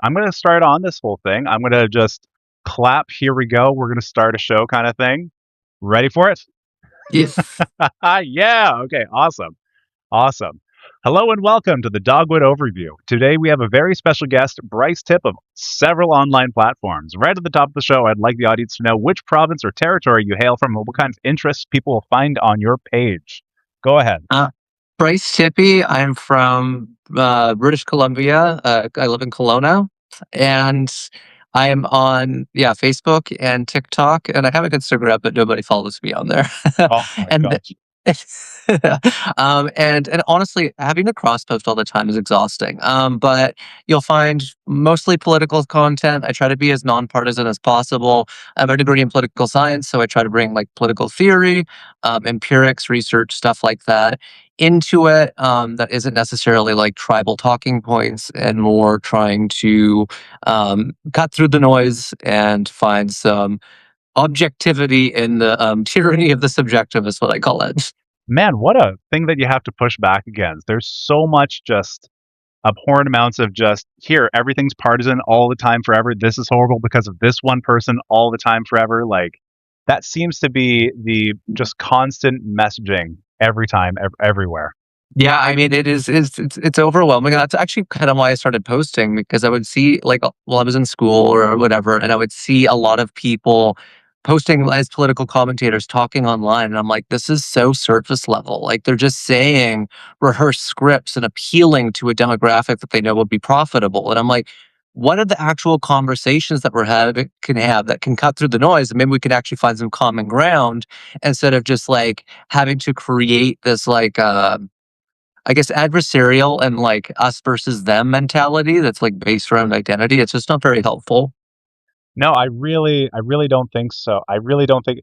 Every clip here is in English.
I'm gonna start on this whole thing. I'm gonna just clap. Here we go. We're gonna start a show kind of thing. Ready for it? Yes. Yeah. Okay. Awesome. Awesome. Hello and welcome to the Dogwood Overview. Today we have a very special guest, Bryce Tip of several online platforms. Right at the top of the show, I'd like the audience to know which province or territory you hail from and what kind of interests people will find on your page. Go ahead. Uh, Bryce Tippy. I'm from British Columbia. I live in Kelowna, and I am on Facebook and TikTok, and I have an Instagram, but nobody follows me on there. Oh my and gosh. and honestly, having to cross post all the time is exhausting. But you'll find mostly political content. I try to be as nonpartisan as possible. I have a degree in political science, so I try to bring like political theory, empirics, research, stuff like that into it. That isn't necessarily like tribal talking points, and more trying to cut through the noise and find some objectivity in the tyranny of the subjective, is what I call it. Man, what a thing that you have to push back against. There's so much just abhorrent amounts of just here, everything's partisan all the time forever. This is horrible because of this one person all the time forever. Like that seems to be the just constant messaging every time, everywhere. Yeah, I mean, it's overwhelming. And that's actually kind of why I started posting, because I would see like while I was in school or whatever, and I would see a lot of people posting as political commentators talking online, and I'm like, this is so surface level. Like they're just saying rehearsed scripts and appealing to a demographic that they know will be profitable. And I'm like, what are the actual conversations that we're having can have that can cut through the noise, and maybe we can actually find some common ground instead of just like having to create this like I guess adversarial and like us versus them mentality that's like based around identity. It's just not very helpful. No, I really don't think so. I really don't think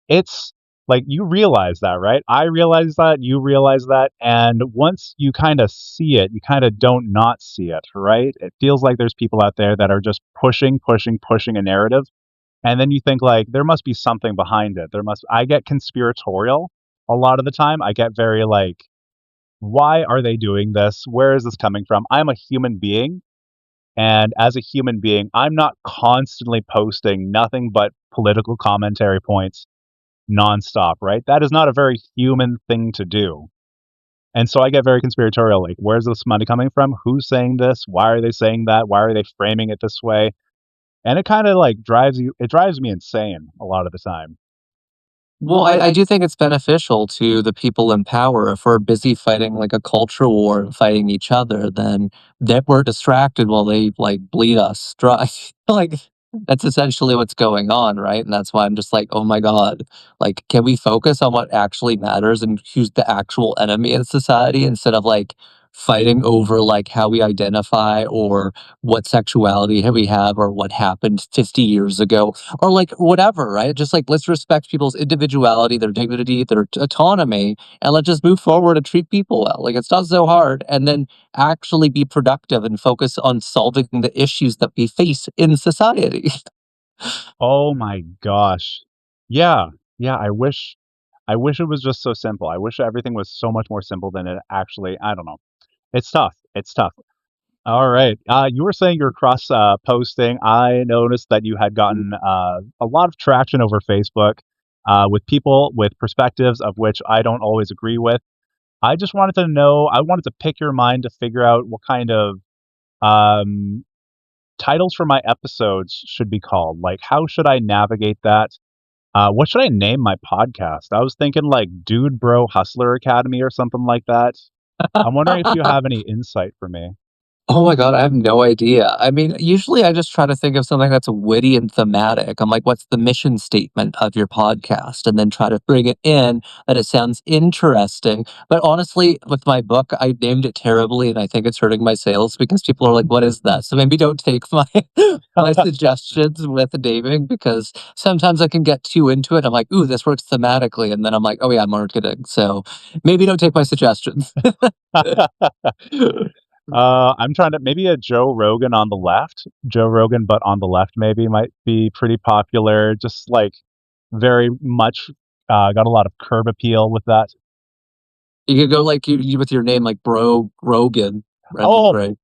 it's like you realize that, right? I realize that, you realize that, and once you kind of see it, you kind of don't not see it, right? It feels like there's people out there that are just pushing, pushing, pushing a narrative. And then you think like there must be something behind it. I get conspiratorial a lot of the time. I get very like, why are they doing this? Where is this coming from? I'm a human being. And as a human being, I'm not constantly posting nothing but political commentary points nonstop, right? That is not a very human thing to do. And so I get very conspiratorial, like, where's this money coming from? Who's saying this? Why are they saying that? Why are they framing it this way? And it kind of like it drives me insane a lot of the time. Well, I do think it's beneficial to the people in power. If we're busy fighting like a culture war and fighting each other, then that we're distracted while they like bleed us dry. Like that's essentially what's going on, right? And that's why I'm just like, oh my God, like, can we focus on what actually matters and who's the actual enemy in society instead of like fighting over like how we identify or what sexuality we have or what happened 50 years ago or like whatever, right? Just like let's respect people's individuality, their dignity, their autonomy, and let's just move forward and treat people well. Like it's not so hard, and then actually be productive and focus on solving the issues that we face in society. Oh my gosh. Yeah. Yeah, I wish it was just so simple. I wish everything was so much more simple than it actually. I don't know. It's tough. It's tough. All right. You were saying you're cross posting. I noticed that you had gotten a lot of traction over Facebook with people with perspectives of which I don't always agree with. I just wanted to know, I wanted to pick your mind to figure out what kind of um, titles for my episodes should be called. Like, how should I navigate that? What should I name my podcast? I was thinking like Dude Bro Hustler Academy or something like that. I'm wondering if you have any insight for me. Oh my God, I have no idea. I mean, usually I just try to think of something that's witty and thematic. I'm like, what's the mission statement of your podcast? And then try to bring it in that it sounds interesting. But honestly, with my book, I named it terribly and I think it's hurting my sales because people are like, what is that? So maybe don't take my my suggestions with naming, because sometimes I can get too into it. I'm like, ooh, this works thematically. And then I'm like, oh yeah, marketing. So maybe don't take my suggestions. I'm trying to maybe a Joe Rogan on the left. Joe Rogan, but on the left maybe might be pretty popular. Just like very much got a lot of curb appeal with that. You could go like you with your name, like Bro Rogan, Oh, right?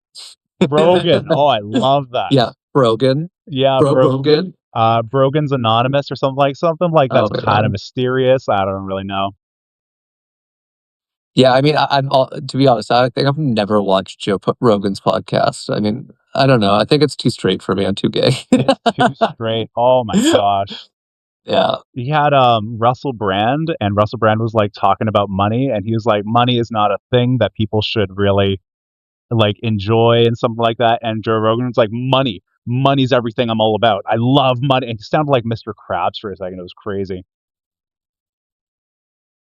Brogan. Oh, I love that. Yeah, Brogan. Yeah, Brogan. Brogan's Anonymous or something like that's Oh, kind yeah. of mysterious. I don't really know. Yeah, I mean, I'm all to be honest, I think I've never watched Rogan's podcast. I mean, I don't know, I think it's too straight for me, I'm too gay. It's too straight. Oh my gosh. Yeah. He had Russell Brand, and Russell Brand was like talking about money, and he was like, money is not a thing that people should really like enjoy and something like that. And Joe Rogan was like, money's everything I'm all about. I love money. And he sounded like Mr. Krabs for a second. It was crazy.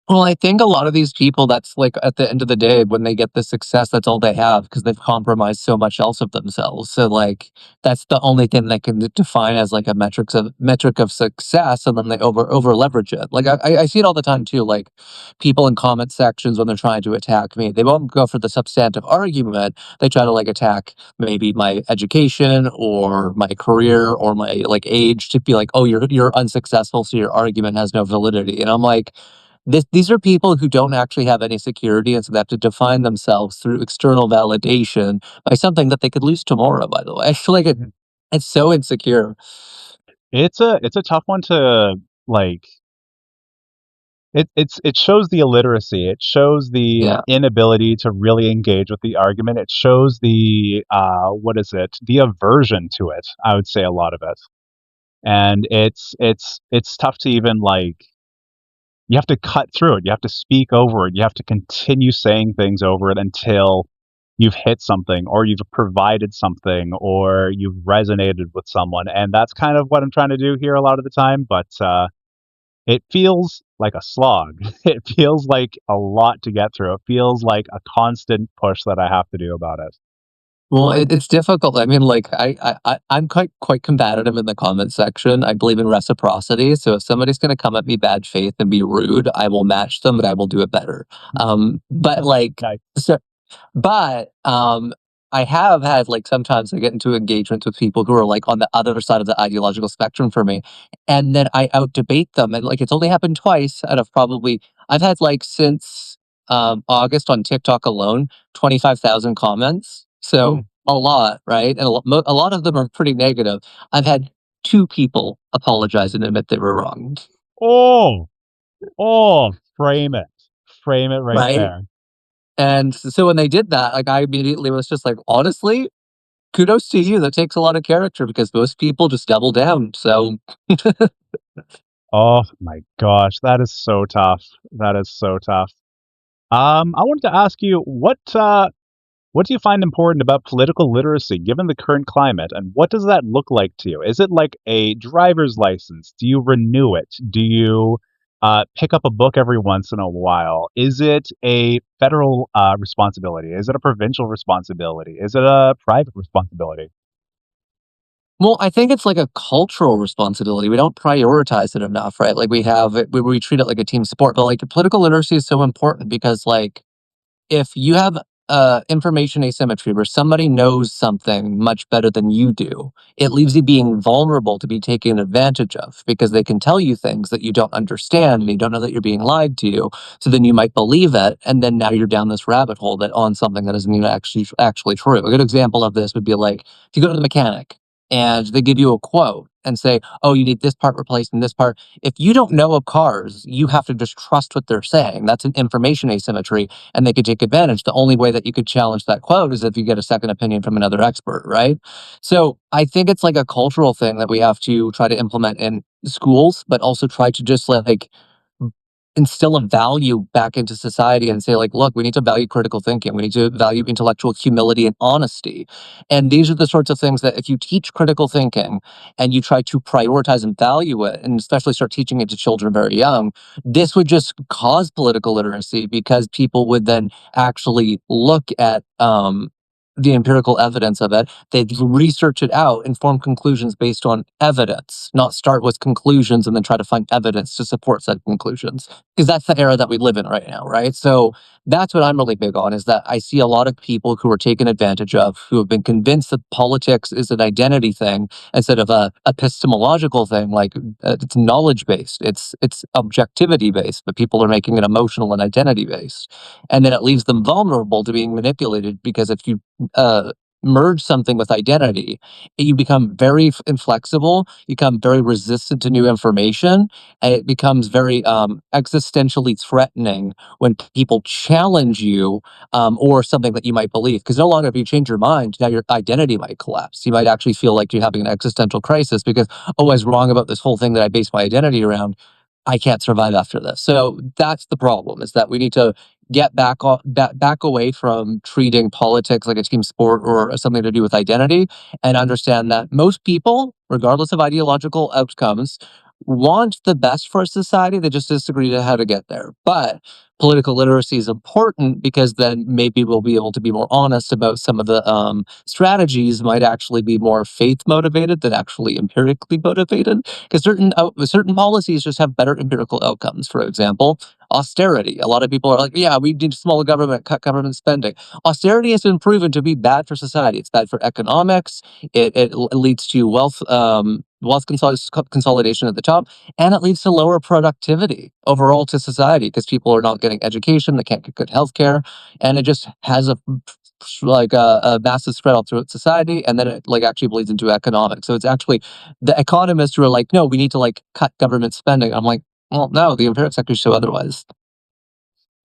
Well, I think a lot of these people, that's like at the end of the day, when they get the success, that's all they have because they've compromised so much else of themselves. So, like, that's the only thing they can define as like a metric of success, and then they over leverage it. Like, I see it all the time too. Like, people in comment sections when they're trying to attack me, they won't go for the substantive argument. They try to like attack maybe my education or my career or my like age to be like, oh, you're unsuccessful, so your argument has no validity. And I'm like, these are people who don't actually have any security, and so they have to define themselves through external validation by something that they could lose tomorrow, by the way. I feel like it's so insecure. It's a tough one to like it shows the illiteracy. It shows the Yeah. inability to really engage with the argument. It shows the what is it? The aversion to it, I would say a lot of it. And it's tough to even like you have to cut through it. You have to speak over it. You have to continue saying things over it until you've hit something or you've provided something or you've resonated with someone. And that's kind of what I'm trying to do here a lot of the time. But it feels like a slog. It feels like a lot to get through. It feels like a constant push that I have to do about it. Well, it's difficult. I mean, like I'm quite combative in the comment section. I believe in reciprocity. So if somebody's going to come at me bad faith and be rude, I will match them, but I will do it better. But like, Nice. so But, I have had, like, sometimes I get into engagements with people who are, like, on the other side of the ideological spectrum for me, and then I out-debate them, and, like, it's only happened twice out of probably I've had, like, since, August on TikTok alone, 25,000 comments, so Mm. a lot, right? And a lot of them are pretty negative. I've had 2 people apologize and admit they were wrong, Oh, oh, frame it. Frame it right right? there. And so when they did that, like, I immediately was just like, "Honestly, kudos to you, that takes a lot of character because most people just double down, so Oh my gosh, that is so tough. That is so tough. I wanted to ask you what do you find important about political literacy given the current climate, and what does that look like to you? Is it like a driver's license? Do you renew it? Do you pick up a book every once in a while? Is it a federal responsibility? Is it a provincial responsibility? Is it a private responsibility? Well, I think it's like a cultural responsibility, we don't prioritize it enough, right? Like, we treat it like a team sport, but, like, political literacy is so important because, like, if you have information asymmetry where somebody knows something much better than you do, it leaves you being vulnerable to be taken advantage of because they can tell you things that you don't understand and you don't know that you're being lied to you. So then you might believe it, and then now you're down this rabbit hole that on something that isn't even actually true. A good example of this would be like if you go to the mechanic and they give you a quote and say, "Oh, you need this part replaced and this part." If you don't know of cars, you have to just trust what they're saying. That's an information asymmetry and they could take advantage. The only way that you could challenge that quote is if you get a second opinion from another expert, right? So I think it's like a cultural thing that we have to try to implement in schools, but also try to just like instill a value back into society and say like, look, we need to value critical thinking, we need to value intellectual humility and honesty, and these are the sorts of things that if you teach critical thinking and you try to prioritize and value it, and especially start teaching it to children very young, this would just cause political literacy because people would then actually look at the empirical evidence of it. They'd research it out and form conclusions based on evidence, not start with conclusions and then try to find evidence to support said conclusions, because that's the era that we live in right now, right? So that's what I'm really big on, is that I see a lot of people who are taken advantage of, who have been convinced that politics is an identity thing instead of a epistemological thing. Like it's knowledge based, it's objectivity based, but people are making it emotional and identity based, and then it leaves them vulnerable to being manipulated because if you uh, merge something with identity, you become very inflexible, you become very resistant to new information, and it becomes very existentially threatening when people challenge you or something that you might believe. Because no longer if you change your mind, now your identity might collapse. You might actually feel like you're having an existential crisis because, oh, I was wrong about this whole thing that I base my identity around. I can't survive after this. So that's the problem, is that we need to get back away from treating politics like a team sport or something to do with identity, and understand that most people, regardless of ideological outcomes, want the best for society. They just disagree to how to get there. But political literacy is important because then maybe we'll be able to be more honest about some of the strategies might actually be more faith motivated than actually empirically motivated, because certain policies just have better empirical outcomes. For example, austerity. A lot of people are like, yeah, we need smaller government, cut government spending. Austerity has been proven to be bad for society. It's bad for economics. It leads to consolidation at the top, and it leads to lower productivity overall to society because people are not getting education, they can't get good healthcare, and it just has a massive spread all throughout society, and then it like actually bleeds into economics. So it's actually the economists who are like, no, we need to like cut government spending. I'm like, well, no, the empirics actually show otherwise.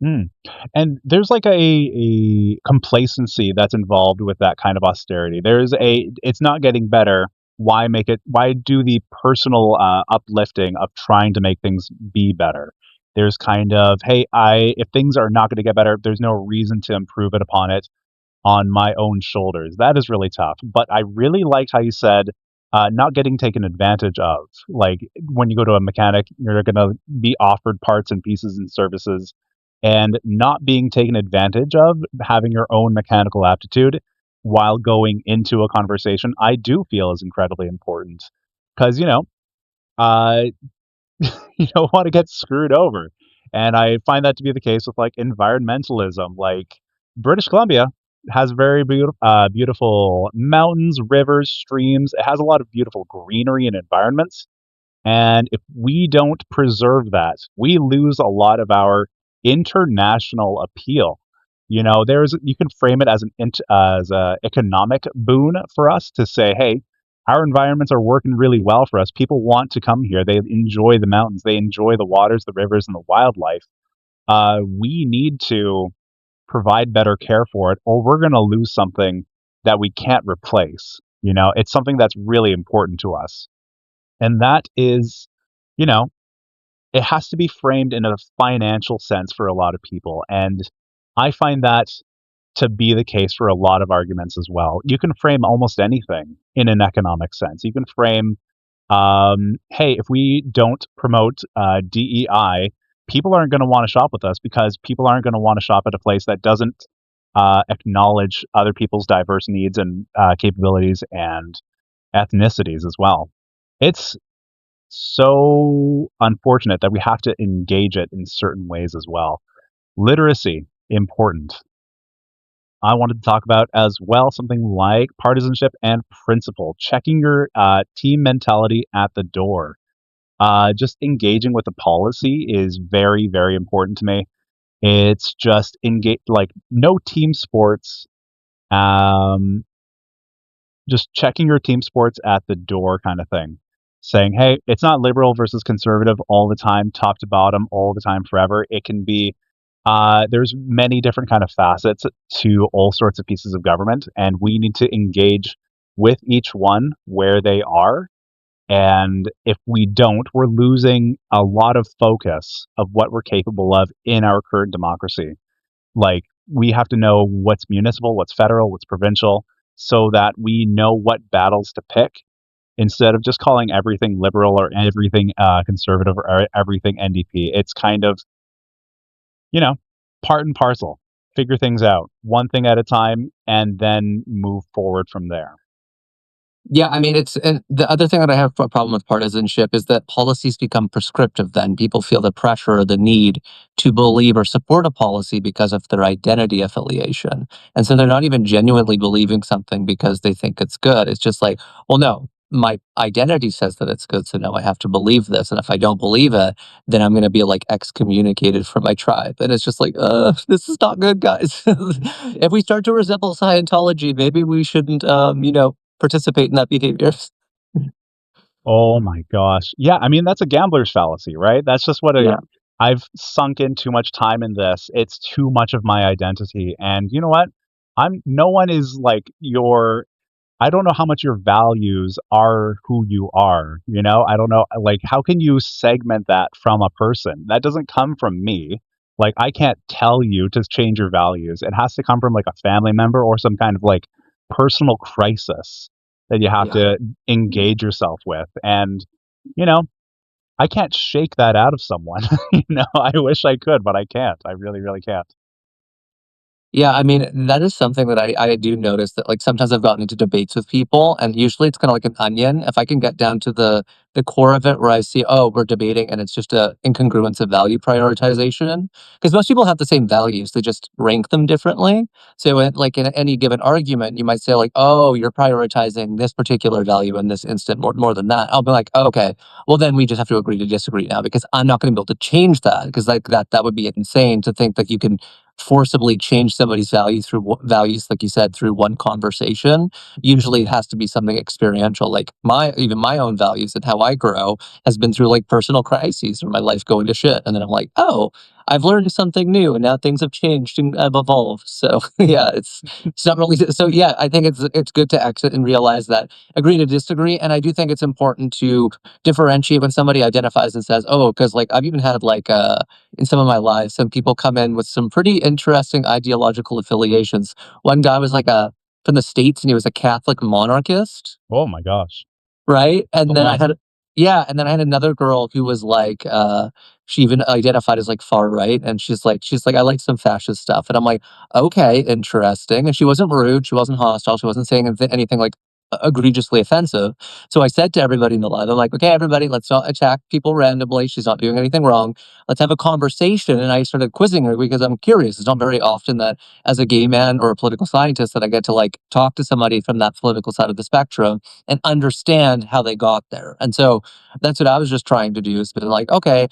Mm. And there's like a complacency that's involved with that kind of austerity. It's not getting better. Why make it? Why do the personal uplifting of trying to make things be better? There's kind of, hey, if things are not going to get better, there's no reason to improve it upon it on my own shoulders. That is really tough. But I really liked how you said not getting taken advantage of. Like when you go to a mechanic, you're going to be offered parts and pieces and services, and not being taken advantage of, having your own mechanical aptitude while going into a conversation, I do feel is incredibly important. Because, uh, you don't want to get screwed over. And I find that to be the case with like environmentalism. Like British Columbia has very beautiful mountains, rivers, streams. It has a lot of beautiful greenery and environments. And if we don't preserve that, we lose a lot of our international appeal. You can frame it as as a economic boon for us to say, hey, our environments are working really well for us. People want to come here. They enjoy the mountains. They enjoy the waters, the rivers, and the wildlife. We need to provide better care for it, or we're going to lose something that we can't replace. It's something that's really important to us. And that is, you know, it has to be framed in a financial sense for a lot of people. And I find that to be the case for a lot of arguments as well. You can frame almost anything in an economic sense. You can frame, hey, if we don't promote DEI, people aren't going to want to shop with us because people aren't going to want to shop at a place that doesn't acknowledge other people's diverse needs and capabilities and ethnicities as well. It's so unfortunate that we have to engage it in certain ways as well. Literacy, important. I wanted to talk about as well something like partisanship and principle, checking your team mentality at the door. Just engaging with the policy is very, very important to me. It's just engage, like no team sports. Um, just checking your team sports at the door kind of thing. Saying, hey, it's not liberal versus conservative all the time, top to bottom, all the time, forever. It can be, there's many different kind of facets to all sorts of pieces of government, and we need to engage with each one where they are. And if we don't, we're losing a lot of focus of what we're capable of in our current democracy. Like, we have to know what's municipal, what's federal, what's provincial, so that we know what battles to pick instead of just calling everything liberal or everything conservative or everything NDP. It's kind of, you know, part and parcel. Figure things out one thing at a time and then move forward from there. Yeah, I mean, it's and the other thing that I have a problem with partisanship is that policies become prescriptive then. People feel the pressure or the need to believe or support a policy because of their identity affiliation. And so they're not even genuinely believing something because they think it's good. It's just like, well, no. my identity says that it's good, so now I have to believe this, and if I don't believe it, then I'm gonna be, like, excommunicated from my tribe, and it's just like, this is not good, guys." If we start to resemble Scientology, maybe we shouldn't, participate in that behavior. Oh my gosh. Yeah, I mean, that's a gambler's fallacy, right? That's just what Yeah, I've sunk in too much time in this. It's too much of my identity. And you know what? No one is like your I don't know how much your values are who you are, you know? I don't know, like, how can you segment that from a person? That doesn't come from me. Like, I can't tell you to change your values. It has to come from, like, a family member or some kind of, like, personal crisis that you have yeah. to engage yourself with, and, you know, I can't shake that out of someone, you know? I wish I could, but I can't. I really, really can't. Yeah, I mean, that is something that I do notice that, like, sometimes I've gotten into debates with people, and usually it's kinda like an onion. If I can get down to the core of it where I see, "Oh, we're debating, and it's just a incongruence of value prioritization," because most people have the same values, they just rank them differently. So, in any given argument, you might say, like, "Oh, you're prioritizing this particular value in this instant more than that." I'll be like, "Oh, okay. Well, then we just have to agree to disagree now because I'm not gonna be able to change that because, like, that would be insane to think that you can forcibly change somebody's values, like you said, through one conversation. Usually, it has to be something experiential. Like my own values and how I grow has been through like personal crises or my life going to shit, and then I'm like, oh, I've learned something new, and now things have changed and I've evolved. So yeah, it's not really so. Yeah, I think it's good to exit and realize that agree to disagree, and I do think it's important to differentiate when somebody identifies and says, oh, because like I've even had like in some of my lives, some people come in with some pretty interesting ideological affiliations. One guy was like a from the States and he was a Catholic monarchist, Oh my gosh. right? That's a And then I lot. had yeah, and then I had another girl who was like, she even identified as like far right, and she's like, I like some fascist stuff, and I'm like, okay, interesting. And she wasn't rude, she wasn't hostile, she wasn't saying anything like egregiously offensive. So I said to everybody in the live, I'm like, okay, everybody, let's not attack people randomly. She's not doing anything wrong. Let's have a conversation. And I started quizzing her because I'm curious. It's not very often that as a gay man or a political scientist that I get to like talk to somebody from that political side of the spectrum and understand how they got there. And so that's what I was just trying to do is been like, okay,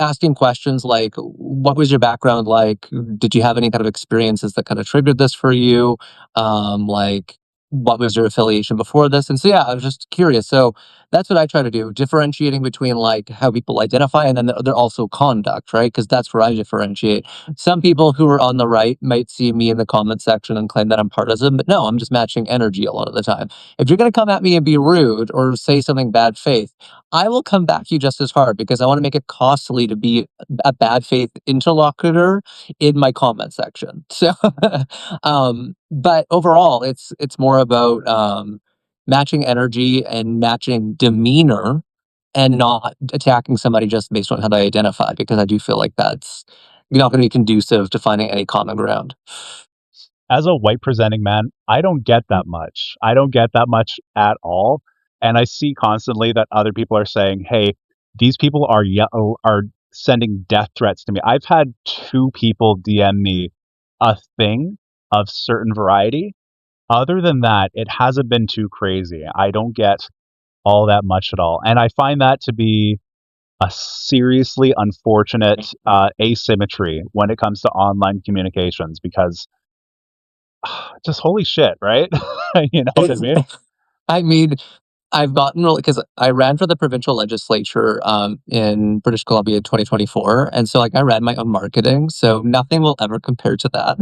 asking questions like, what was your background like? Did you have any kind of experiences that kind of triggered this for you? Like, what was your affiliation before this? And so, yeah, I was just curious. So that's what I try to do, differentiating between like how people identify and then they're also conduct, right? Because that's where I differentiate. Some people who are on the right might see me in the comment section and claim that I'm partisan, but no, I'm just matching energy a lot of the time. If you're going to come at me and be rude or say something bad faith, I will come back you just as hard because I want to make it costly to be a bad faith interlocutor in my comment section. So, but overall, it's more about matching energy and matching demeanor and not attacking somebody just based on how they identify because I do feel like that's not going to be conducive to finding any common ground. As a white presenting man, I don't get that much. I don't get that much at all. And I see constantly that other people are saying, "Hey, these people are sending death threats to me." I've had two people DM me a thing of certain variety. Other than that, it hasn't been too crazy. I don't get all that much at all. And I find that to be a seriously unfortunate asymmetry when it comes to online communications because just holy shit, right? You know what I It's, mean? I mean, I've gotten really because I ran for the provincial legislature in British Columbia in 2024, and so like I ran my own marketing, so nothing will ever compare to that.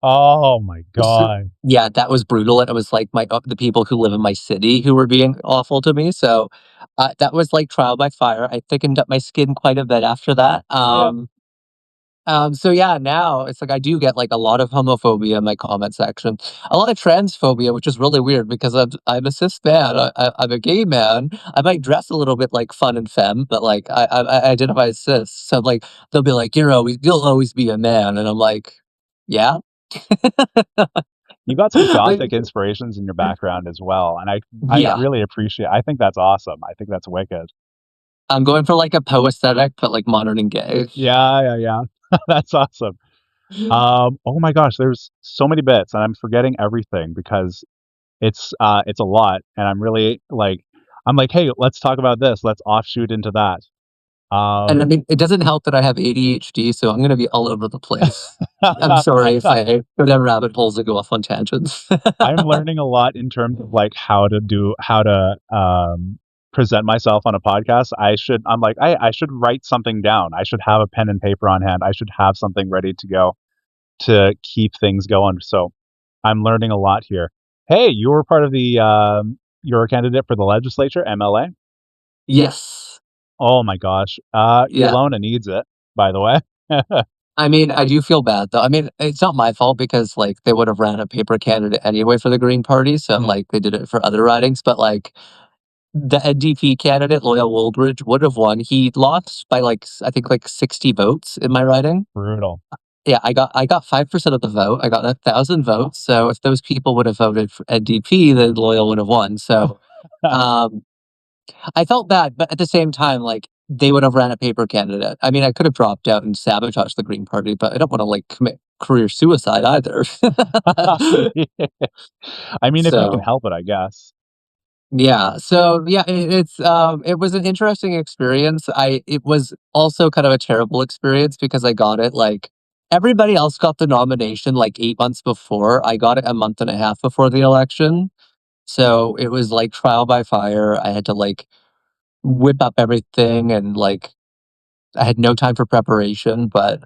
Oh my god. Yeah, that was brutal, and it was, like, the people who live in my city who were being awful to me, so, that was, like, trial by fire. I thickened up my skin quite a bit after that, Yep. so yeah, now it's like I do get, like, a lot of homophobia in my comment section, a lot of transphobia, which is really weird because I'm a cis man, I'm a gay man, I might dress a little bit, like, fun and femme, but, like, I identify as cis, so, like, they'll be like, you'll always be a man," and I'm like, "Yeah?" You got some Like gothic inspirations in your background as well, and I yeah. really appreciate I think that's awesome. I think that's wicked. I'm going for, like, a Poe aesthetic, but, like, modern and gay. Yeah, yeah, yeah. That's awesome. Oh my gosh, there's so many bits and I'm forgetting everything because it's a lot and I'm really like I'm like, hey, let's talk about this. Let's offshoot into that. And I Um, mean, it doesn't help that I have ADHD, so I'm gonna be all over the place. I'm sorry if I go down rabbit holes and go off on tangents. I'm learning a lot in terms of like how to present myself on a podcast. I'm like I should write something down. I should have a pen and paper on hand. I should have something ready to go to keep things going. So I'm learning a lot here. Hey, you were part of the you're a candidate for the legislature, MLA. Yes. Oh my gosh. Yeah. Ilona needs it, by the way. I mean, I do feel bad, though. I mean, it's not my fault because, like, they would have ran a paper candidate anyway for the Green Party, so, Mm, like, they did it for other ridings, but, like, the NDP candidate, Loyal Woolridge, would have won. He lost by, like, I think, like, 60 votes in my riding. brutal. Yeah, I got 5% of the vote. I got 1,000 votes, so if those people would have voted for NDP, then Loyal would have won. So, um, I felt bad, but at the same time, like, they would have ran a paper candidate. I mean, I could have dropped out and sabotaged the Green Party, but I don't wanna, like, commit career suicide either. I mean, if you can So, help it, I guess. yeah. So, yeah, it was an interesting experience. It was also kind of a terrible experience because I got it, like everybody else got the nomination, like, 8 months before. I got it a month and a half before the election. So, it was, like, trial by fire. I had to, like, whip up everything and, like, I had no time for preparation, but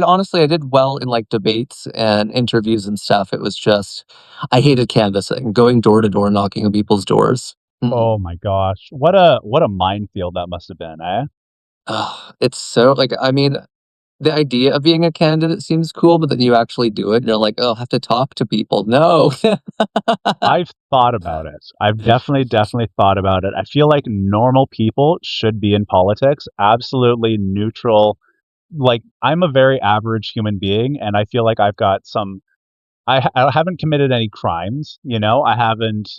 honestly, I did well in, like, debates and interviews and stuff. It was just I hated canvassing, going door to door, knocking on people's doors. Mm. Oh my gosh. What a minefield that must have been, eh? Ugh, it's so like, I mean, the idea of being a candidate seems cool, but then you actually do it, and you're like, "Oh, I have to talk to people." No. I've thought about it. I've definitely thought about it. I feel like normal people should be in politics, absolutely neutral. Like, I'm a very average human being, and I feel like I've got some I haven't committed any crimes, you know? I haven't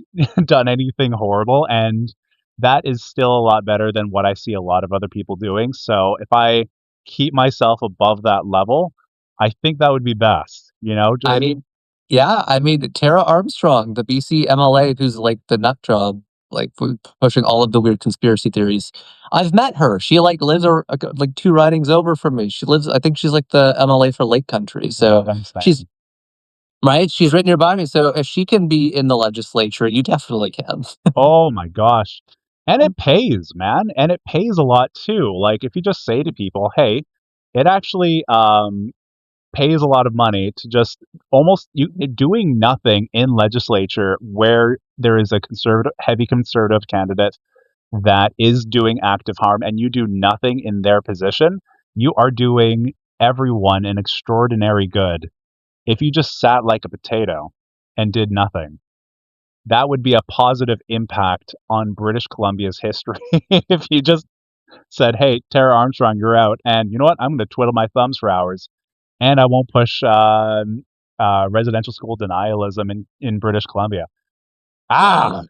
done anything horrible, and that is still a lot better than what I see a lot of other people doing. So if I keep myself above that level, I think that would be best, you know? I Just mean, yeah, I mean, Tara Armstrong, the BC MLA who's, like, the nut job, like, pushing all of the weird conspiracy theories. I've met her. She, like, lives like, 2 ridings over from me. She lives I think she's, like, the MLA for Lake Country, so what I'm she's saying. right? She's right nearby me, so if she can be in the legislature, you definitely can. Oh my gosh. And it pays, man. And it pays a lot too. Like if you just say to people, "Hey, it actually pays a lot of money to just almost you doing nothing in legislature where there is a conservative heavy conservative candidate that is doing active harm and you do nothing in their position, you are doing everyone an extraordinary good. If you just sat like a potato and did nothing, that would be a positive impact on British Columbia's history. If you just said, "Hey, Tara Armstrong, you're out," and you know what? I'm going to twiddle my thumbs for hours, and I won't push residential school denialism in British Columbia. Ah,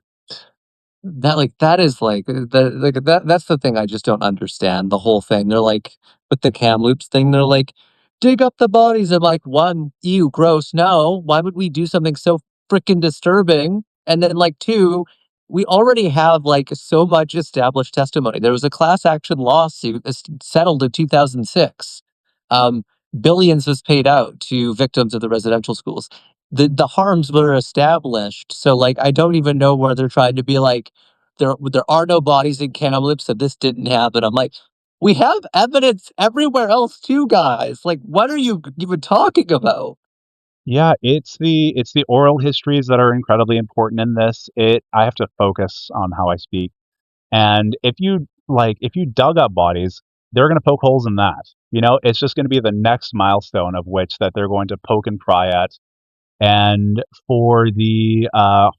That is that's the thing I just don't understand, the whole thing. They're like with the Kamloops thing, they're like, "Dig up the bodies." I'm like, "1, ew, gross, no. Why would we do something so freaking disturbing?" And then, like, 2, we already have, like, so much established testimony. There was a class action lawsuit settled in 2006. Um, Billions was paid out to victims of the residential schools. The harms were established, so, like, I don't even know where they're trying to be like, there are no bodies in Kamloops, so this didn't happen. I'm like, we have evidence everywhere else too, guys. Like, what are you even talking about? yeah, it's the oral histories that are incredibly important in this. It I have to focus on how I speak, and if you dug up bodies, they're going to poke holes in that. You know, it's just going to be the next milestone of which that they're going to poke and pry at. And for the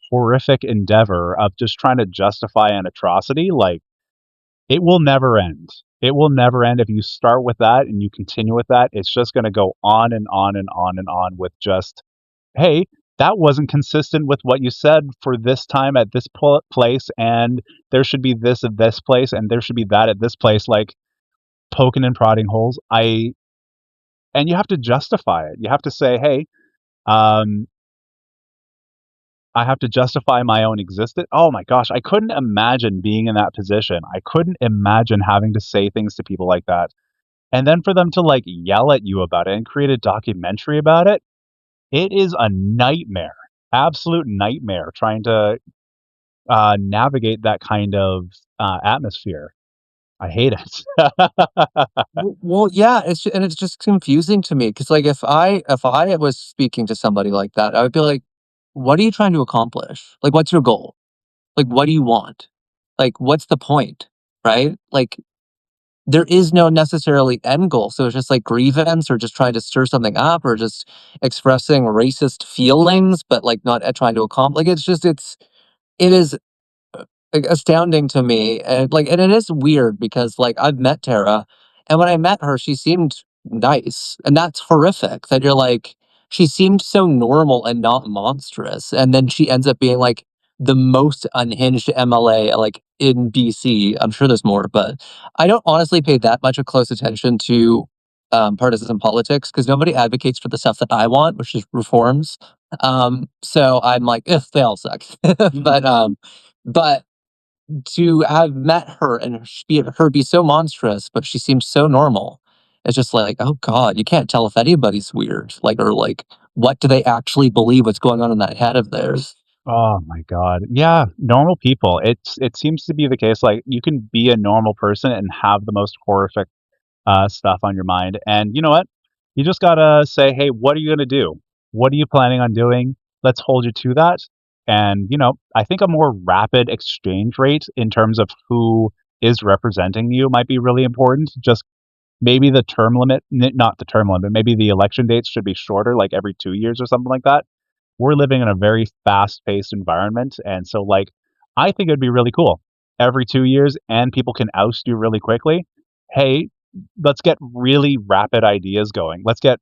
horrific endeavor of just trying to justify an atrocity, like it will never end. It will never end if you start with that and you continue with that. It's just going to go on and on and on and on with just, hey, that wasn't consistent with what you said for this time at this place, and there should be this at this place, and there should be that at this place. Like poking and prodding holes. And you have to justify it. You have to say, hey, um, I have to justify my own existence. Oh my gosh, I couldn't imagine being in that position. I couldn't imagine having to say things to people like that. And then for them to like yell at you about it and create a documentary about it, it is a nightmare. Absolute nightmare trying to navigate that kind of atmosphere. I hate it. Well, yeah, and it's just confusing to me because, like, if I was speaking to somebody like that, I would be like, "What are you trying to accomplish? Like, what's your goal? Like, what do you want? Like, what's the point?" Right? Like, there is no necessarily end goal, so it's just like grievance or just trying to stir something up or just expressing racist feelings, but, like, not, trying to accomplish. Like, it is like, astounding to me, and, like, and it is weird because, like, I've met Tara, and when I met her, she seemed nice, and that's horrific that you're like she seemed so normal and not monstrous, and then she ends up being, like, the most unhinged MLA, like, in BC. I'm sure there's more, but I don't honestly pay that much of close attention to, partisan politics because nobody advocates for the stuff that I want, which is reforms. So I'm like, "Ugh, they all suck." But to have met her and her be so monstrous, but she seems so normal. It's just like, oh god, you can't tell if anybody's weird, like, or like, what do they actually believe? What's going on in that head of theirs? Oh my god. Yeah, normal people. It seems to be the case, like, you can be a normal person and have the most horrific, stuff on your mind, and you know what? You just gotta say, "Hey, what are you gonna do? What are you planning on doing? Let's hold you to that." And, I think a more rapid exchange rate in terms of who is representing you might be really important. Just maybe the term limit n not the term limit, maybe the election dates should be shorter, like, every 2 years or something like that. We're living in a very fast-paced environment, and so, like, I think it'd be really cool. Every 2 years and people can oust you really quickly. Hey, let's get really rapid ideas going. Let's get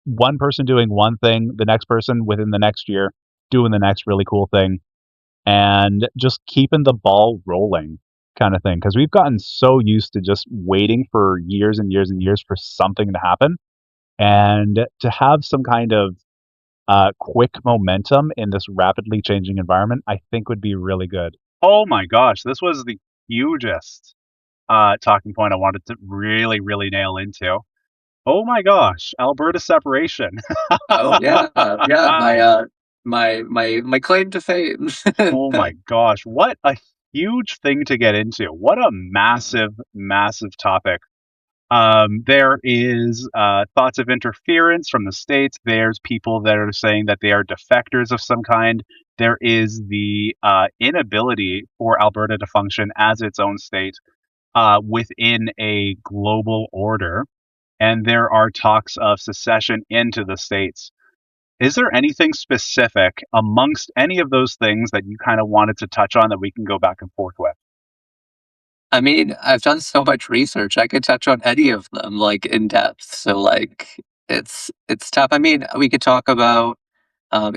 one person doing one thing, the next person within the next year doing the next really cool thing, and just keeping the ball rolling kinda thing. Because 'cause we've gotten so used to just waiting for years and years and years for something to happen, and to have some kind of quick momentum in this rapidly changing environment, I think would be really good. Oh my gosh, this was the hugest talking point I wanted to really, really nail into. Oh my gosh, Alberta separation. Oh yeah, yeah. My claim to fame. Oh my gosh, what a huge thing to get into. What a massive, massive topic. There is thoughts of interference from the states. There's people that are saying that they are defectors of some kind. There is the inability for Alberta to function as its own state within a global order. And there are talks of secession into the states. Is there anything specific amongst any of those things that you kind of wanted to touch on that we can go back and forth with? I mean, I've done so much research. I could touch on any of them, like, in depth. So, like, it's tough. I mean, we could talk about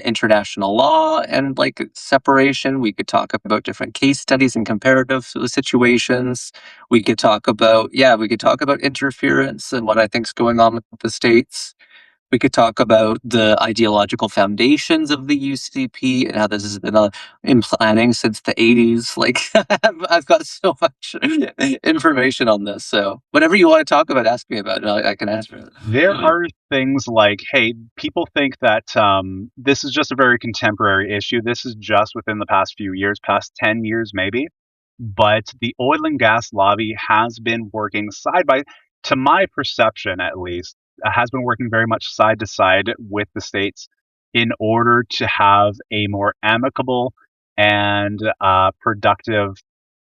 international law and, like, separation. We could talk about different case studies and comparative situations. We could talk about, yeah, we could talk about interference and what I think's going on with the states. We could talk about the ideological foundations of the UCP and how this has been in planning since the 80s. Like, I've got so much information on this. So, whatever you want to talk about, ask me about it. I can answer There it. are things like, hey, people think that this is just a very contemporary issue. This is just within the past few years, past 10 years maybe. But the oil and gas lobby has been working to my perception at least, has been working very much side to side with the states in order to have a more amicable and productive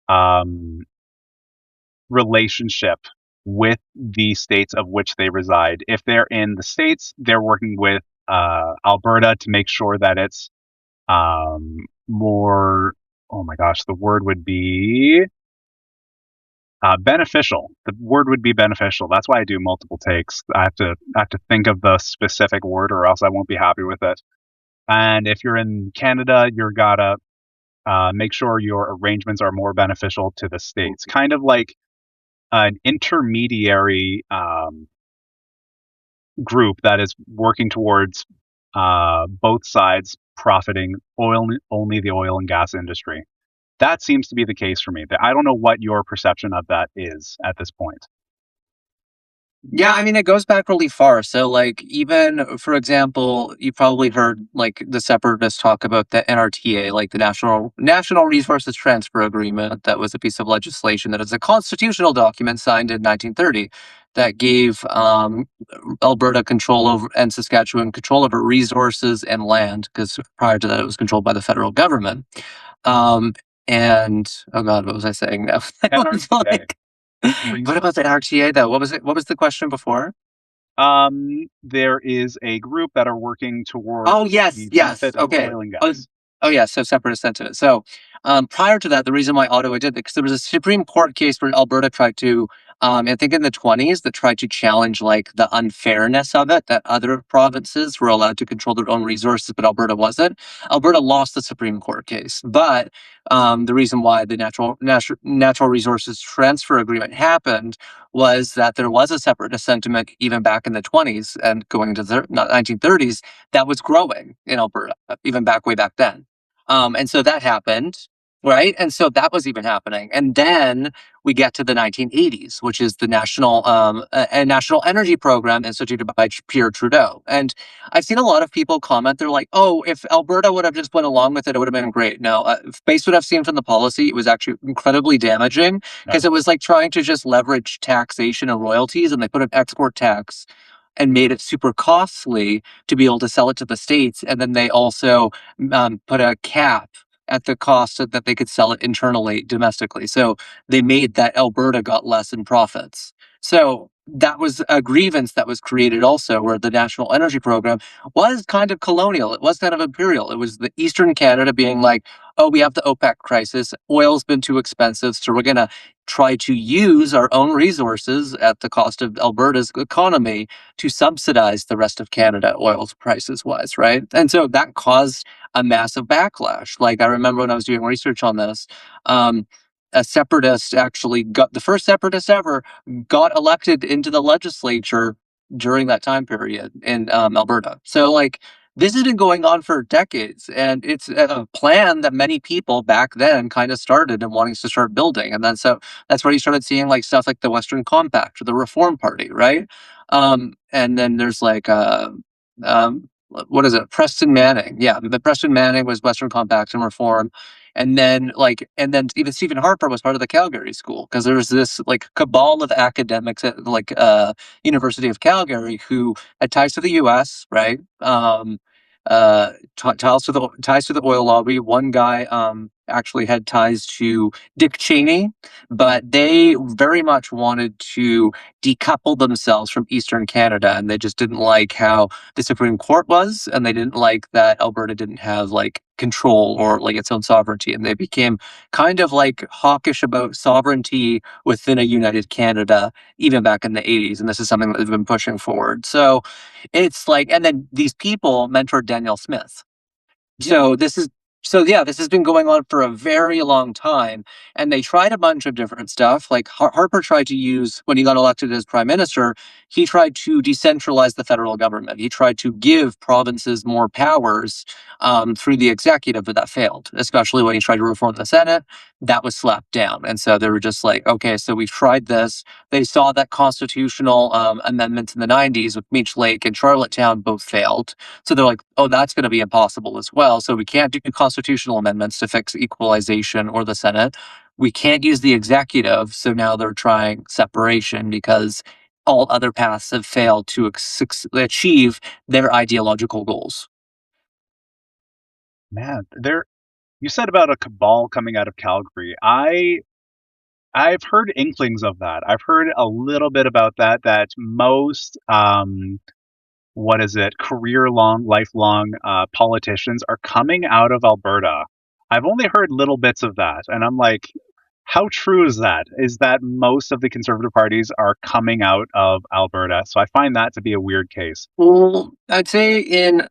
um, relationship with the states of which they reside. If they're in the states, they're working with Alberta to make sure that it's more. Oh my gosh, the word would be beneficial. The word would be beneficial. That's why I do multiple takes. I have to think of the specific word, or else I won't be happy with it. And if you're in Canada, you're gotta make sure your arrangements are more beneficial to the states. Kind of like an intermediary group that is working towards both sides profiting only the oil and gas industry. That seems to be the case for me. I don't know what your perception of that is at this point. Yeah, I mean, it goes back really far. So, like, even for example, you probably heard like the separatists talk about the NRTA, like the National Resources Transfer Agreement. That was a piece of legislation that is a constitutional document signed in 1930 that gave Alberta control over and Saskatchewan control over resources and land, because prior to that it was controlled by the federal government. Um, and oh god, what was I saying now? I was NRTA. like, what about the RTA though? What was it? What was the question before? There is a group that are working Oh towards yes, the yes. benefit of Okay. oil and Oh, gas. oh yeah. So separatist sentiment. So prior to that, the reason why Ottawa did it, because there was a Supreme Court case where Alberta tried to, I think in the 20s, that tried to challenge like the unfairness of it, that other provinces were allowed to control their own resources, but Alberta wasn't. Alberta lost the Supreme Court case, but the reason why the natural resources transfer agreement happened was that there was a separatist sentiment even back in the 20s and going into the 1930s that was growing in Alberta, even back way back then. And so that happened, right? And so that was even happening. And then we get to the 1980s, which is the National Energy Program instituted by Pierre Trudeau. And I've seen a lot of people comment, they're like, "Oh, if Alberta would have just went along with it, it would have been great." No, based what I've seen from the policy, it was actually incredibly damaging Yeah. because it was like trying to just leverage taxation and royalties, and they put an export tax and made it super costly to be able to sell it to the states, and then they also put a cap at the cost so that they could sell it internally domestically. So they made that Alberta got less in profits. So that was a grievance that was created also, where the National Energy Program was kind of colonial. It was kind of imperial. It was the Eastern Canada being like, oh, we have the OPEC crisis. Oil's been too expensive. So we're going to try to use our own resources at the cost of Alberta's economy to subsidize the rest of Canada oil prices wise, right? And so that caused a massive backlash. Like I remember when I was doing research on this, um, a separatist actually got the first separatist ever got elected into the legislature during that time period in Alberta. So like this has been going on for decades, and it's a plan that many people back then kind of started and wanting to start building. And then so that's where you started seeing like stuff like the Western Compact or the Reform Party, right? And then there's like what is it? Preston Manning. Yeah, the Preston Manning was Western Compact and Reform. And then even Stephen Harper was part of the Calgary School, because there was this like cabal of academics at like University of Calgary who had ties to the U.S. Right, ties to the oil lobby. One guy actually had ties to Dick Cheney, but they very much wanted to decouple themselves from Eastern Canada, and they just didn't like how the Supreme Court was, and they didn't like that Alberta didn't have like control or like its own sovereignty, and they became kind of like hawkish about sovereignty within a united Canada even back in the 80s, and this is something that they've been pushing forward. So it's like, and then these people mentored Danielle Smith. Yeah. So this is so yeah, this has been going on for a very long time, and they tried a bunch of different stuff. Like Harper tried to use when he got elected as prime minister, he tried to decentralize the federal government. He tried to give provinces more powers through the executive, but that failed. Especially when he tried to reform the Senate, that was slapped down. And so they were just like, okay, so we've tried this. They saw that constitutional amendments in the 90s with Meech Lake and Charlottetown both failed. So they're like, oh, that's going to be impossible as well. So we can't do constitutional amendments to fix equalization or the Senate. We can't use the executive. So now they're trying separation because all other paths have failed to achieve their ideological goals. Man, there you said about a cabal coming out of Calgary. I've heard inklings of that. I've heard a little bit about that, that most what is it, career long, lifelong politicians are coming out of Alberta. I've only heard little bits of that, and I'm like, how true is that? Is that most of the conservative parties are coming out of Alberta? So I find that to be a weird case. Well, I'd say in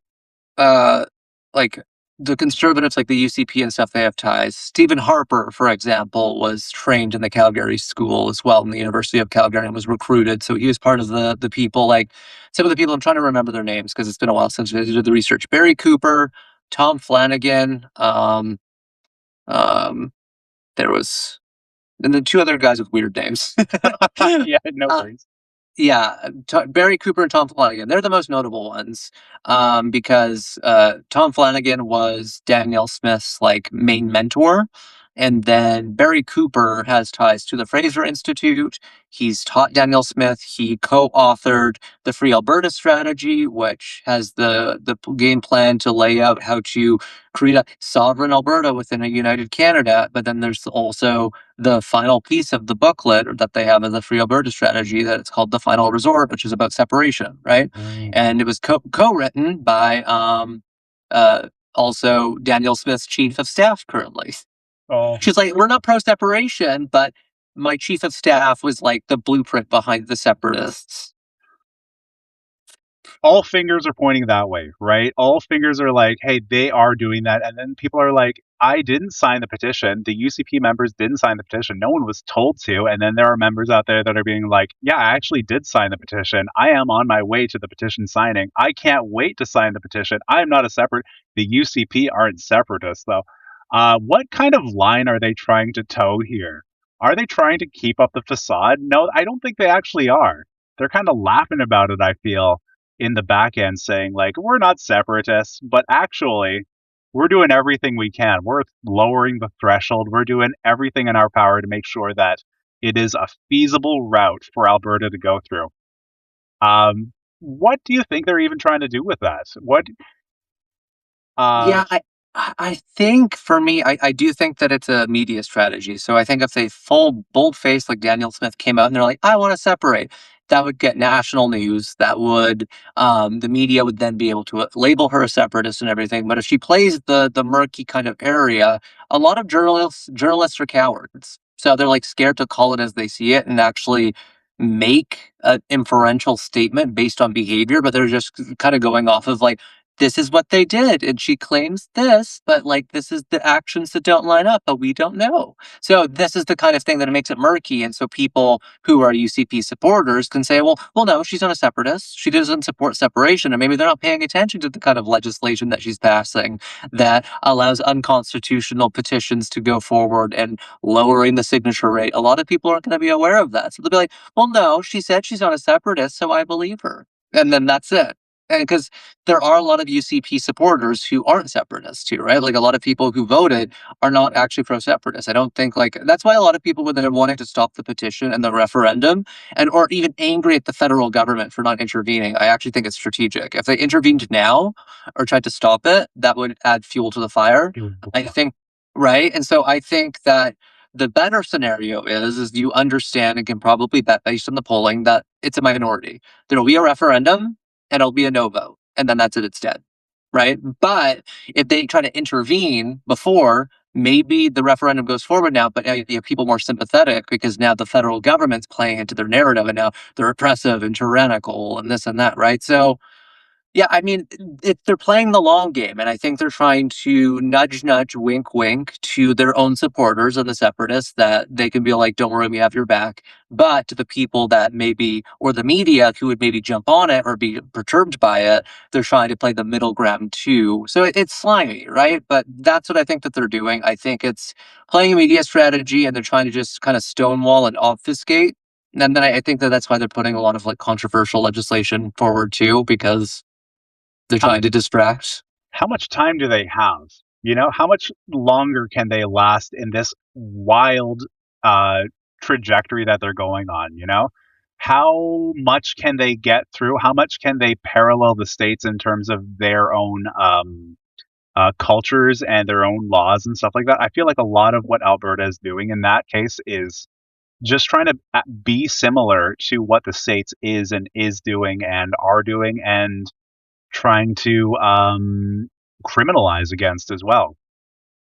uh like the conservatives like the UCP and stuff, they have ties. Stephen Harper, for example, was trained in the Calgary School as well in the University of Calgary and was recruited. So he was part of the people, like some of the people, I'm trying to remember their names because it's been a while since I did the research. Barry Cooper, Tom Flanagan. Um, there was and then two other guys with weird names. Yeah, no uh, worries. Yeah, Barry Cooper and Tom Flanagan. They're the most notable ones, because Tom Flanagan was Danielle Smith's like main mentor, and then Barry Cooper has ties to the Fraser Institute. He's taught Danielle Smith. He co-authored the Free Alberta Strategy, which has the game plan to lay out how to create a sovereign Alberta within a united Canada. But then there's also the final piece of the booklet that they have in the Free Alberta Strategy that it's called The Final Resort, which is about separation, right? Mm. And it was co-written by also Daniel Smith's chief of staff currently. Oh, She's like, we're not pro separation, but my chief of staff was like the blueprint behind the separatists. all fingers are pointing that way, right? All fingers are like, hey, they are doing that. And then people are like, I didn't sign the petition. The UCP members didn't sign the petition. No one was told to. And then there are members out there that are being like, yeah, I actually did sign the petition. I am on my way to the petition signing. I can't wait to sign the petition. I am not a separate. The UCP aren't separatists, though. What kind of line are they trying to toe here? Are they trying to keep up the facade? No, I don't think they actually are. They're kind of laughing about it, I feel, in the back end, saying like we're not separatists, but actually we're doing everything we can. We're lowering the threshold. We're doing everything in our power to make sure that it is a feasible route for Alberta to go through. What do you think they're even trying to do with that? What uh Yeah, I think for me, I do think that it's a media strategy. So I think if they full bold face like Daniel Smith came out and they're like, I want to separate, that would get national news. That would the media would then be able to label her a separatist and everything. But if she plays the murky kind of area, a lot of journalists are cowards. So they're like scared to call it as they see it and actually make an inferential statement based on behavior, but they're just kind of going off of like this is what they did and she claims this, but like this is the actions that don't line up, but we don't know. So this is the kind of thing that makes it murky, and so people who are UCP supporters can say, well no, she's not a separatist, she doesn't support separation, and maybe they're not paying attention to the kind of legislation that she's passing that allows unconstitutional petitions to go forward and lowering the signature rate. A lot of people aren't going to be aware of that, so they'll be like, well no, she said she's not a separatist, so I believe her, and then that's it. And because there are a lot of UCP supporters who aren't separatists too, right? Like a lot of people who voted are not actually pro-separatists. I don't think like that's why a lot of people when they're wanting to stop the petition and the referendum and or even angry at the federal government for not intervening, I actually think it's strategic. If they intervened now or tried to stop it, that would add fuel to the fire. I think right. And so I think that the better scenario is you understand and can probably bet based on the polling that it's a minority. There will be a referendum and it'll be a no vote. And then that's it, it's dead. Right. But if they try to intervene before, maybe the referendum goes forward now, but now you have people more sympathetic because now the federal government's playing into their narrative and now they're oppressive and tyrannical and this and that. Right. So yeah, I mean, they're playing the long game, and I think they're trying to nudge, nudge, wink, wink to their own supporters of the separatists that they can be like, "Don't worry, we have your back." But to the people that maybe, or the media who would maybe jump on it or be perturbed by it, they're trying to play the middle ground too. So it's slimy, right? But that's what I think that they're doing. I think it's playing a media strategy, and they're trying to just kind of stonewall and obfuscate. And then I think that that's why they're putting a lot of like controversial legislation forward too, because they're how trying to distract. how much time do they have? You know, how much longer can they last in this wild uh, trajectory that they're going on? You know, how much can they get through? How much can they parallel the states in terms of their own cultures and their own laws and stuff like that? I feel like a lot of what Alberta is doing in that case is just trying to be similar to what the states is doing and are doing, and trying to criminalize against as well.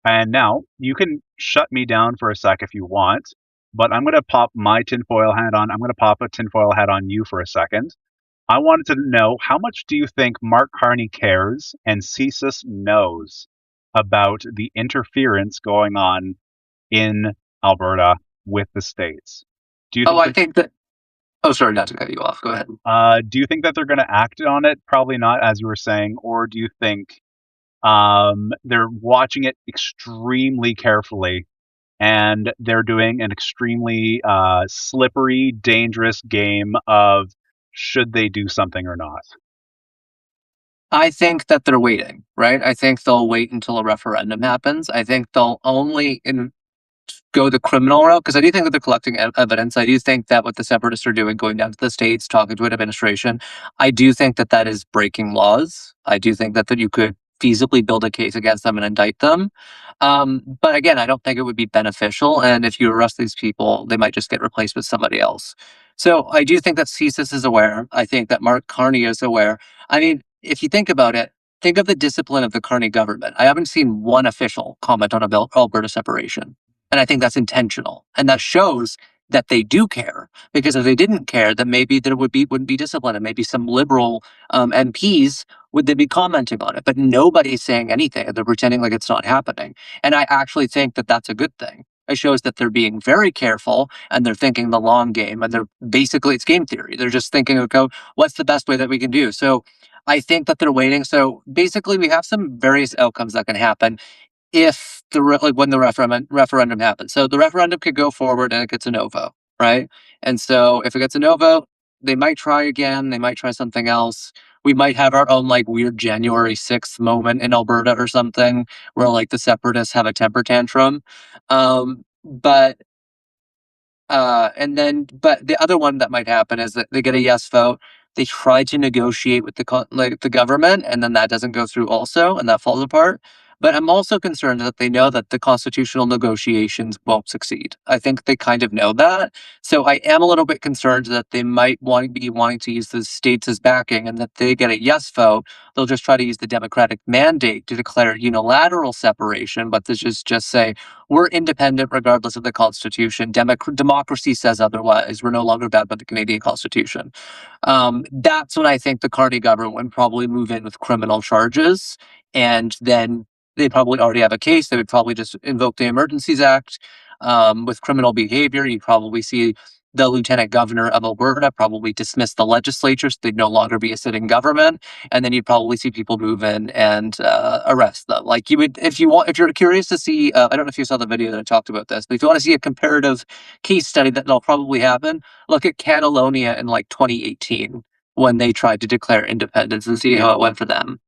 And now you can shut me down for a sec if you want, but I'm going to pop my tinfoil hat on. I'm going to pop a tinfoil hat on you for a second. I wanted to know, how much do you think Mark Carney cares and CSIS knows about the interference going on in Alberta with the states? Do you Oh, think I they're think that. Oh, sorry, not to cut you off. Go ahead. do you think that they're going to act on it? Probably not, as you were saying, or do you think They're watching it extremely carefully, and they're doing an extremely slippery, dangerous game of should they do something or not. I think that they're waiting, right? I think they'll wait until a referendum happens. I think they'll only go the criminal route because I do think that they're collecting evidence. I do think that what the separatists are doing, going down to the states, talking to an administration, I do think that that is breaking laws. I do think that you could feasibly build a case against them and indict them. But again, I don't think it would be beneficial. And if you arrest these people, they might just get replaced with somebody else. So I do think that CSIS is aware. I think that Mark Carney is aware. I mean, if you think about it, think of the discipline of the Carney government. I haven't seen one official comment on Alberta separation. And I think that's intentional. And that shows that they do care. Because if they didn't care, then maybe there wouldn't be discipline, and maybe some liberal MPs would they be commenting on it. But nobody's saying anything. They're pretending like it's not happening. And I actually think that that's a good thing. It shows that they're being very careful and they're thinking the long game. And they're basically, it's game theory. They're just thinking, okay, what's the best way that we can do? So I think that they're waiting. So basically, we have some various outcomes that can happen if like when the referendum happens. So the referendum could go forward and it gets a no vote, right? And so if it gets a no vote, they might try again. They might try something else. We might have our own like weird January 6th moment in Alberta or something where like the separatists have a temper tantrum. But and then, but the other one that might happen is that they get a yes vote. They try to negotiate with like the government, and then that doesn't go through also, and that falls apart. But I'm also concerned that they know that the constitutional negotiations won't succeed. I think they kind of know that. So I am a little bit concerned that they might be wanting to use the states as backing, and that they get a yes vote. They'll just try to use the democratic mandate to declare unilateral separation, but to just say, we're independent regardless of the Constitution. Democracy says otherwise. We're no longer bound by the Canadian Constitution. That's when I think the Carney government would probably move in with criminal charges, and then they probably already have a case. They would probably just invoke the Emergencies Act. With criminal behavior, you'd probably see the lieutenant governor of Alberta probably dismiss the legislature, so they'd no longer be a sitting government, and then you'd probably see people move in and arrest them. Like you would, if you want, if you're curious to see, I don't know if you saw the video that I talked about this, but if you want to see a comparative case study that'll probably happen, look at Catalonia in like 2018 when they tried to declare independence and see how it went for them.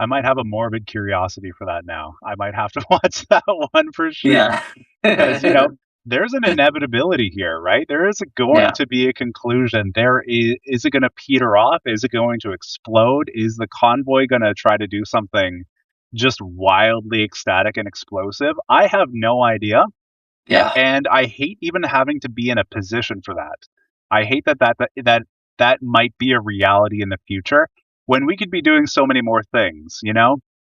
I might have a morbid curiosity for that now. I might have to watch that one for sure. Yeah. Because, there's an inevitability here, right? There is going Yeah. to be a conclusion. Is it going to peter off? Is it going to explode? Is the convoy going to try to do something just wildly ecstatic and explosive? I have no idea. Yeah. And I hate even having to be in a position for that. I hate that might be a reality in the future when we could be doing so many more things,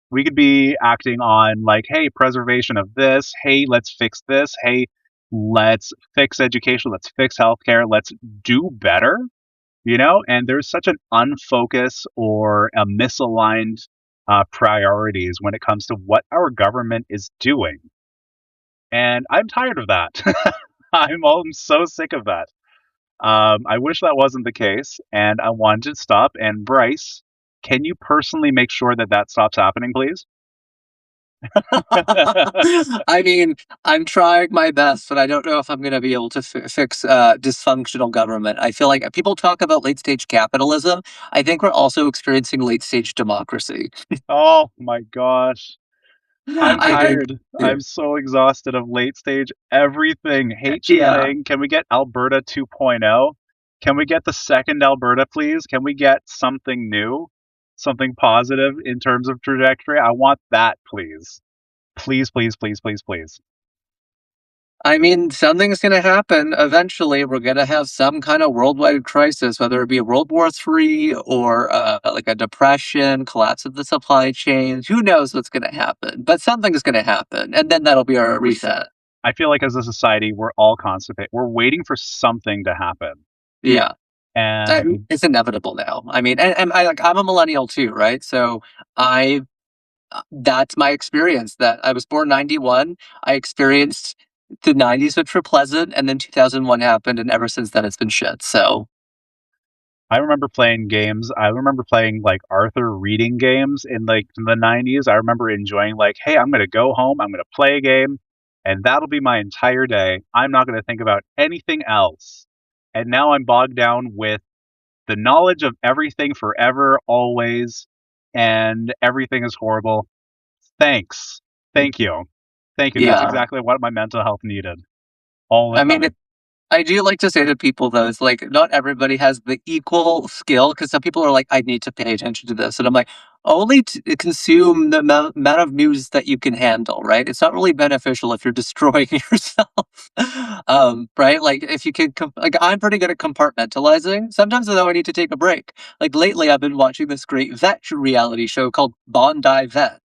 We could be acting on like, hey, preservation of this, hey, let's fix this, hey, let's fix education, let's fix healthcare, let's do better, And there's such an unfocus or a misaligned priorities when it comes to what our government is doing. And I'm tired of that. I'm so sick of that. I wish that wasn't the case, and I wanted to stop. And Bryce, can you personally make sure that that stops happening, please? I mean, I'm trying my best, but I don't know if I'm going to be able to fix dysfunctional government. I feel like people talk about late stage capitalism. I think we're also experiencing late stage democracy. Oh my gosh. I'm I think, tired. I'm so exhausted of late stage everything. yeah. HLA. Can we get Alberta 2.0? Can we get the second Alberta, please? Can we get something new? Something positive in terms of trajectory? I want that, please. Please, please, please, please, please. I mean, something's going to happen eventually. We're going to have some kind of worldwide crisis, whether it be a World War III or like a depression, collapse of the supply chains. Who knows what's going to happen? But something's going to happen, and then that'll be our reset. I feel like as a society, we're all constipated. We're waiting for something to happen. Yeah. And It's inevitable now. I mean, and I'm a millennial too, right? So I that's my experience. That I was born 91. I experienced the 90s, which were pleasant, and then 2001 happened, and ever since then it's been shit. So I remember playing games. I remember playing like Arthur reading games in like the 90s. I remember enjoying like, hey, I'm going to go home, I'm going to play a game, and that'll be my entire day. I'm not going to think about anything else. And now I'm bogged down with the knowledge of everything forever, always, and everything is horrible. Thanks. Thank you. Thank you. That's Yeah. exactly what my mental health needed all the I mean, time. I do like to say to people though, it's like not everybody has the equal skill because some people are like, I need to pay attention to this. And I'm like, only to consume the amount of news that you can handle, right? It's not really beneficial if you're destroying yourself. Right? Like if you can, like I'm pretty good at compartmentalizing. Sometimes though, I need to take a break. Like lately, I've been watching this great vet reality show called Bondi Vet,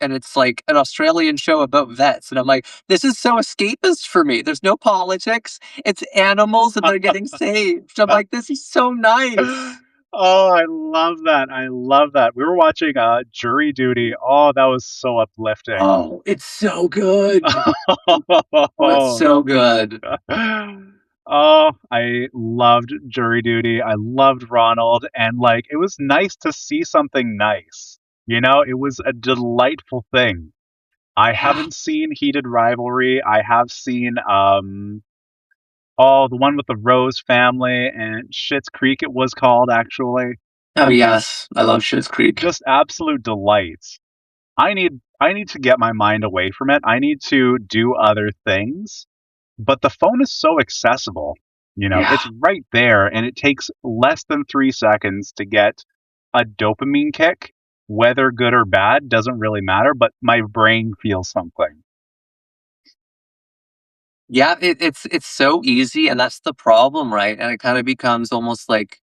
and it's like an Australian show about vets. And I'm like, this is so escapist for me. There's no politics. It's animals and they're getting saved. I'm like, this is so nice. Oh, I love that. I love that. We were watching Jury Duty. Oh, that was so uplifting. Oh, it's so good. Oh, it's so good. Oh, I loved Jury Duty. I loved Ronald, and like it was nice to see something nice. You know, it was a delightful thing. I Yeah. haven't seen Heated Rivalry. I have seen oh, the one with the Rose family and Schitt's Creek it was called actually. Oh, yes. I love Schitt's Creek. Just absolute delight. I need to get my mind away from it. I need to do other things. But the phone is so accessible. You know, Yeah. it's right there and it takes less than 3 seconds to get a dopamine kick. Whether good or bad doesn't really matter, but my brain feels something. Yeah, it's so easy, and that's the problem, right? And it kind of becomes almost like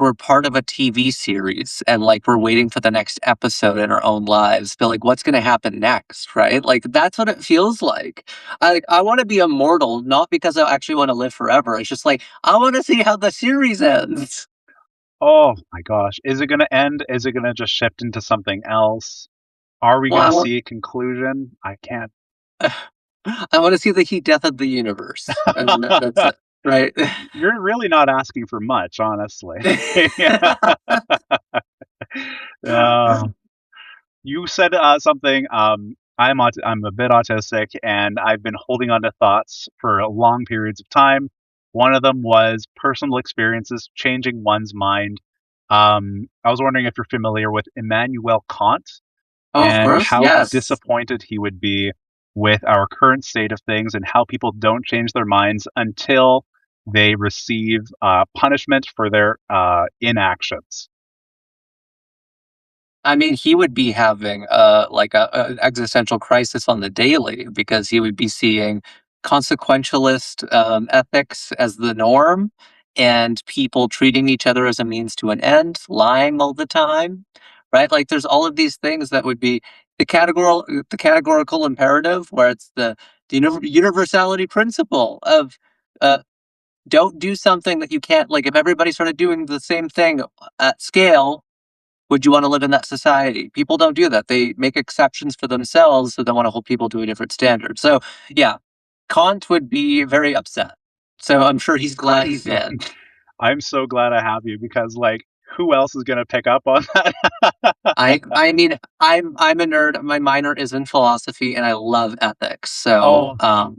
we're part of a TV series, and like we're waiting for the next episode in our own lives. But like, what's going to happen next, right? Like that's what it feels like. I want to be immortal, not because I actually want to live forever. It's just like I want to see how the series ends. Oh my gosh. Is it going to end? Is it going to just shift into something else? Are we Well, going to see a conclusion? I can't. I want to see the heat death of the universe, and then that's it, right? You're really not asking for much, honestly. Uh, you said something. I'm a bit autistic, and I've been holding on to thoughts for long periods of time. One of them was personal experiences changing one's mind. I was wondering if you're familiar with Immanuel Kant Oh, of and course, how yes. disappointed he would be with our current state of things and how people don't change their minds until they receive punishment for their inactions. I mean, he would be having like an existential crisis on the daily because he would be seeing consequentialist ethics as the norm and people treating each other as a means to an end, lying all the time, right? Like there's all of these things that would be the categorical imperative where it's the universality principle of uh, don't do something that you can't, like if everybody started doing the same thing at scale, would you want to live in that society? People don't do that. They make exceptions for themselves, so they want to hold people to a different standard. So, yeah, Kant would be very upset. So I'm sure he's glad he's in. I'm so glad I have you because, like, who else is going to pick up on that? I mean, I'm a nerd. My minor is in philosophy, and I love ethics. So, Oh,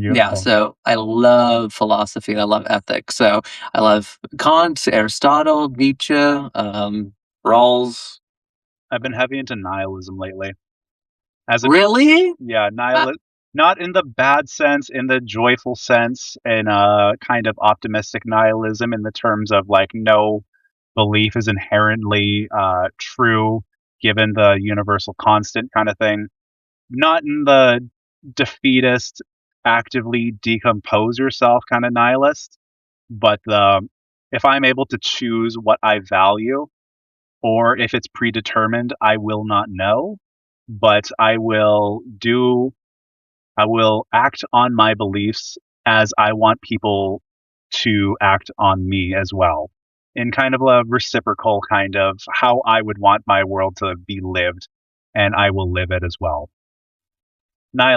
yeah, beautiful. so I love philosophy and I love ethics. So I love Kant, Aristotle, Nietzsche, Rawls. I've been heavy into nihilism lately. As a Really? Yeah, Uh, not in the bad sense, in the joyful sense, in a kind of optimistic nihilism in the terms of like no belief is inherently true given the universal constant kind of thing. Not in the defeatist, actively decompose yourself kind of nihilist, but the if I'm able to choose what I value, or if it's predetermined, I will not know, but I will act on my beliefs as I want people to act on me as well. In kind of a reciprocal kind of how I would want my world to be lived, and I will live it as well.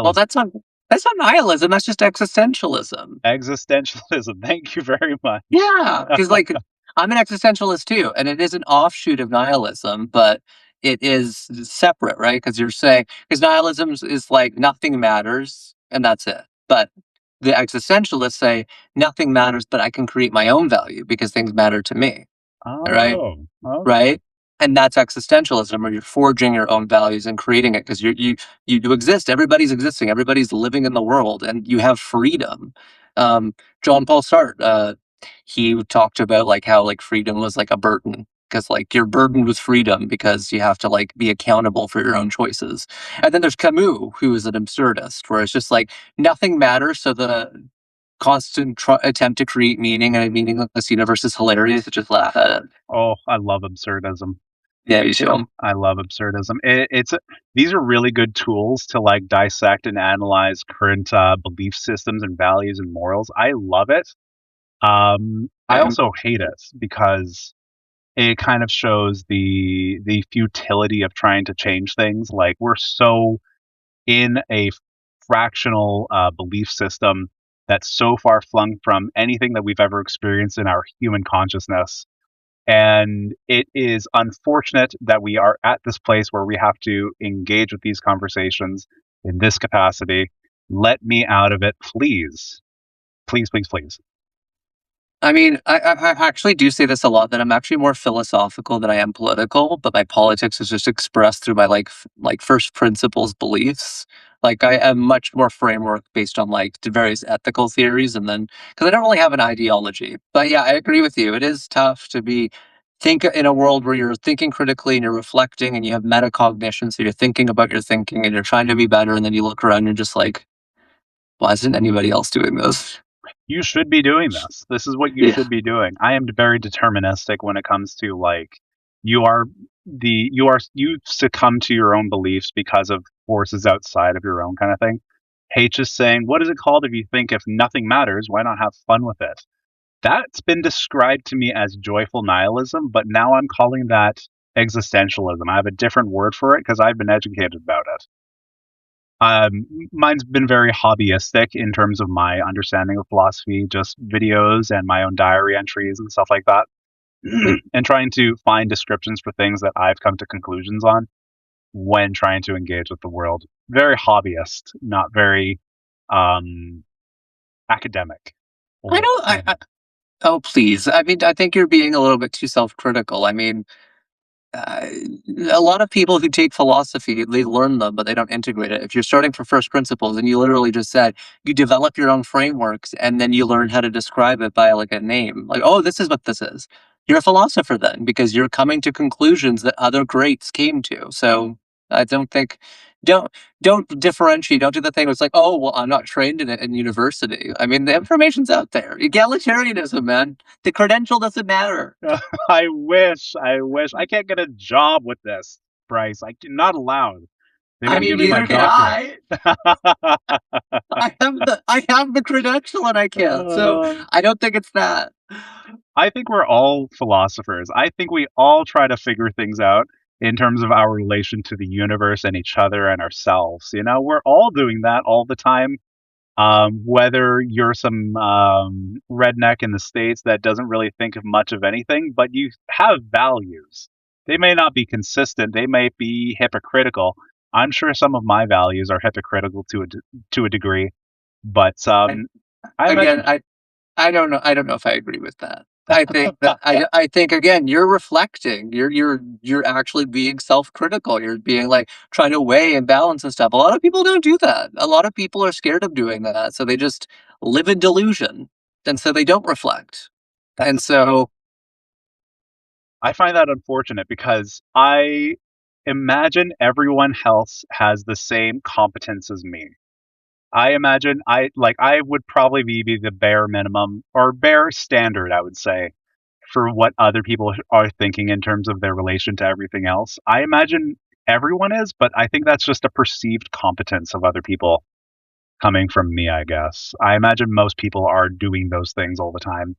well, Nihilism. that's not nihilism. That's just existentialism. Existentialism. Thank you very much. Yeah, because like I'm an existentialist too, and it is an offshoot of nihilism, but it is separate, right? Because you're saying because nihilism is like nothing matters and that's it. But the existentialists say nothing matters, but I can create my own value because things matter to me, right? Oh, okay. Right? And that's existentialism, where you're forging your own values and creating it because you do exist. Everybody's existing. Everybody's living in the world, and you have freedom. Um, John Paul Sartre, he talked about like how like freedom was like a burden because like you're burdened with freedom because you have to like be accountable for your own choices. And then there's Camus, who is an absurdist, where it's just like nothing matters, so the constant attempt to create meaning in a meaningless universe is hilarious. To just laugh at it. Oh, I love absurdism. Yeah, you too. I love absurdism. These are really good tools to like dissect and analyze current belief systems and values and morals. I love it. I Same. also hate it because it kind of shows the futility of trying to change things. Like we're so in a fractional belief system that's so far flung from anything that we've ever experienced in our human consciousness. And it is unfortunate that we are at this place where we have to engage with these conversations in this capacity. Let me out of it, please. Please, please, please. I mean, I actually do say this a lot that I'm actually more philosophical than I am political, but my politics is just expressed through my like first principles beliefs. Like I am much more framework based on like the various ethical theories, and then because I don't really have an ideology. But yeah, I agree with you. It is tough to be think in a world where you're thinking critically and you're reflecting and you have metacognition, so you're thinking about your thinking and you're trying to be better, and then you look around and you're just like, why isn't anybody else doing this? You should be doing this. This is what you Yeah. should be doing. I am very deterministic when it comes to like you are you succumb to your own beliefs because of forces outside of your own kind of thing. H is saying, what is it called if you think if nothing matters, why not have fun with it? That's been described to me as joyful nihilism, but now I'm calling that existentialism. I have a different word for it because I've been educated about it. Mine's been very hobbyistic in terms of my understanding of philosophy, just videos and my own diary entries and stuff like that, and trying to find descriptions for things that I've come to conclusions on when trying to engage with the world. Very hobbyist, not very um, academic. I Or don't. Oh, please. I mean, I think you're being a little bit too self-critical. I mean, uh, a lot of people who take philosophy, they learn them, but they don't integrate it. If you're starting from first principles and you literally just said you develop your own frameworks and then you learn how to describe it by like a name, like, oh, this is what this is. You're a philosopher then because you're coming to conclusions that other greats came to. So I don't think don't don't differentiate. Don't do the thing where it's like, oh, well, I'm not trained in it in university. I mean, the information's out there. Egalitarianism, man. The credential doesn't matter. I wish. I can't get a job with this, Bryce. I'm not allowed. They I won't mean, give me my neither can doctorate. I. I have the credential and I can't. So Uh, I don't think it's that. I think we're all philosophers. I think we all try to figure things out in terms of our relation to the universe and each other and ourselves. You know, we're all doing that all the time. Whether you're some redneck in the States that doesn't really think of much of anything, but you have values. They may not be consistent, they may be hypocritical. I'm sure some of my values are hypocritical to a degree, but I, I again, imagine I don't know. I don't know if I agree with that. I think that I think again, you're reflecting. You're actually being self-critical. You're being like trying to weigh and balance and stuff. A lot of people don't do that. A lot of people are scared of doing that, so they just live in delusion, and so they don't reflect. And so I find that unfortunate because I imagine everyone else has the same competence as me. I imagine I would probably be the bare minimum or bare standard, I would say, for what other people are thinking in terms of their relation to everything else. I imagine everyone is, but I think that's just a perceived competence of other people coming from me, I guess. I imagine most people are doing those things all the time,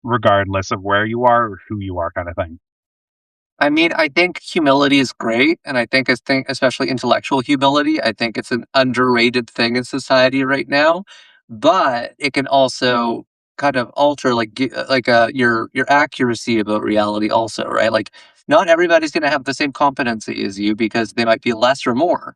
regardless of where you are or who you are, kind of thing. I mean, I think humility is great, and I think especially intellectual humility, I think it's an underrated thing in society right now, but it can also kind of alter your accuracy about reality also, right? Like not everybody's going to have the same competency as you because they might be less or more,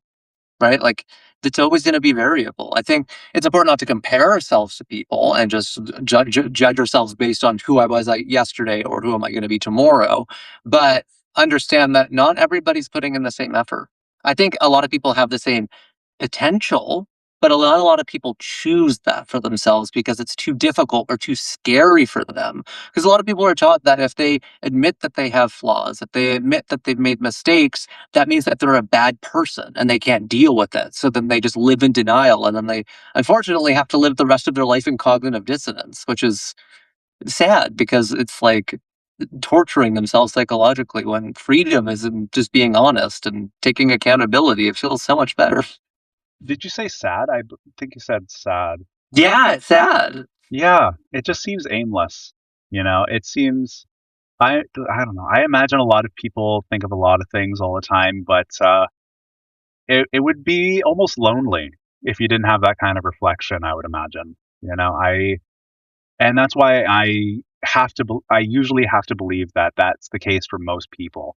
right? Like it's always going to be variable. I think it's important not to compare ourselves to people and just judge ourselves based on who I was like yesterday or who am I going to be tomorrow, but understand that not everybody's putting in the same effort. I think a lot of people have the same potential, but a lot of people choose that for themselves because it's too difficult or too scary for them. Because a lot of people are taught that if they admit that they have flaws, if they admit that they've made mistakes, that means that they're a bad person and they can't deal with it. So then they just live in denial and then they unfortunately have to live the rest of their life in cognitive dissonance, which is sad because it's like torturing themselves psychologically when freedom is in just being honest and taking accountability. It feels so much better. Did you say sad? Think you said sad. Yeah, it's sad. Yeah, it just seems aimless. It seems I don't know. I imagine a lot of people think of a lot of things all the time, but it would be almost lonely if you didn't have that kind of reflection, I would imagine. I and that's why I usually have to believe that that's the case for most people,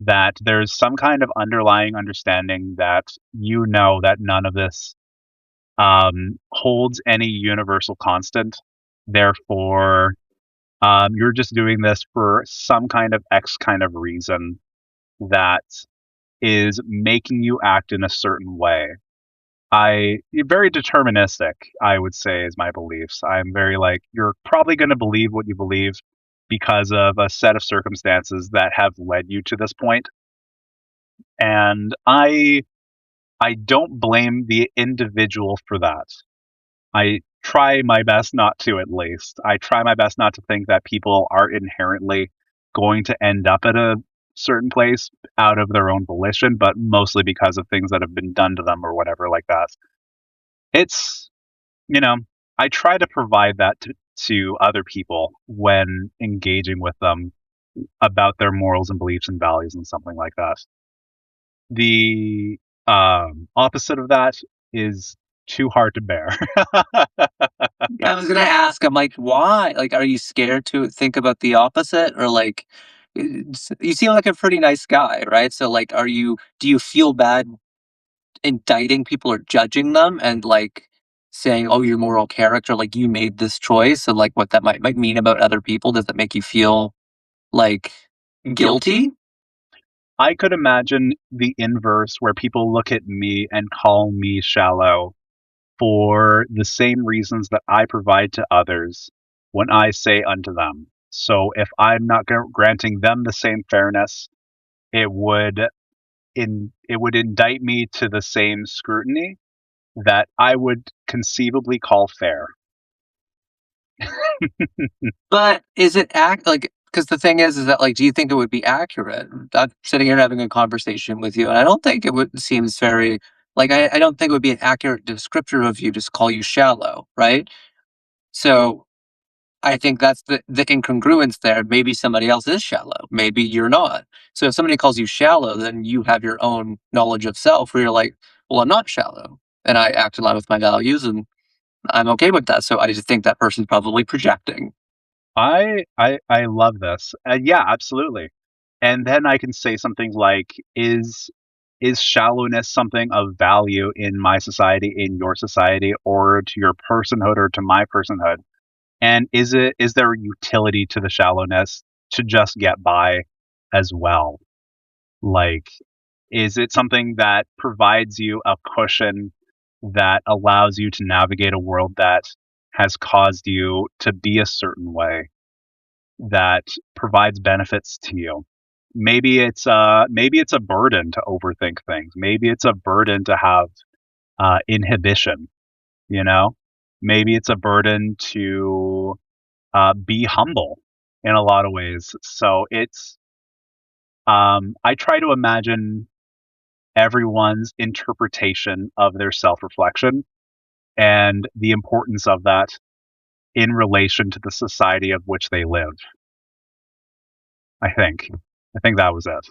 that there's some kind of underlying understanding that that none of this holds any universal constant. Therefore, you're just doing this for some kind of X kind of reason that is making you act in a certain way. Very deterministic, I would say, is my beliefs. I'm very like, you're probably going to believe what you believe because of a set of circumstances that have led you to this point. And I don't blame the individual for that. I try my best not to, at least. I try my best not to think that people are inherently going to end up at a certain place out of their own volition, but mostly because of things that have been done to them or whatever like that. It's, you know, I try to provide that to other people when engaging with them about their morals and beliefs and values and something like that. The opposite of that is too hard to bear. I was gonna ask, I'm like, why? Like, are you scared to think about the opposite? Or like you seem like a pretty nice guy, right? So like do you feel bad indicting people or judging them and like saying, oh, your moral character, like you made this choice and like what that might mean about other people? Does that make you feel like guilty? I could imagine the inverse where people look at me and call me shallow for the same reasons that I provide to others when I say unto them. So if I'm not granting them the same fairness, it would it would indict me to the same scrutiny that I would conceivably call fair. But is it like because the thing is that like, do you think it would be accurate? I'm sitting here having a conversation with you, and I don't think it would seems very like I don't think it would be an accurate descriptor of you just call you shallow, right? So I think that's the incongruence there. Maybe somebody else is shallow. Maybe you're not. So if somebody calls you shallow, then you have your own knowledge of self where you're like, well, I'm not shallow. And I act in line with my values and I'm okay with that. So I just think that person's probably projecting. I love this. Yeah, absolutely. And then I can say something like, is shallowness something of value in my society, in your society, or to your personhood or to my personhood? And is there utility to the shallowness to just get by as well? Like, is it something that provides you a cushion that allows you to navigate a world that has caused you to be a certain way, that provides benefits to you? Maybe it's a burden to overthink things. Maybe it's a burden to have inhibition. You know, maybe it's a burden to be humble in a lot of ways. So I try to imagine everyone's interpretation of their self reflection and the importance of that in relation to the society of which they live. I think. I think that was it.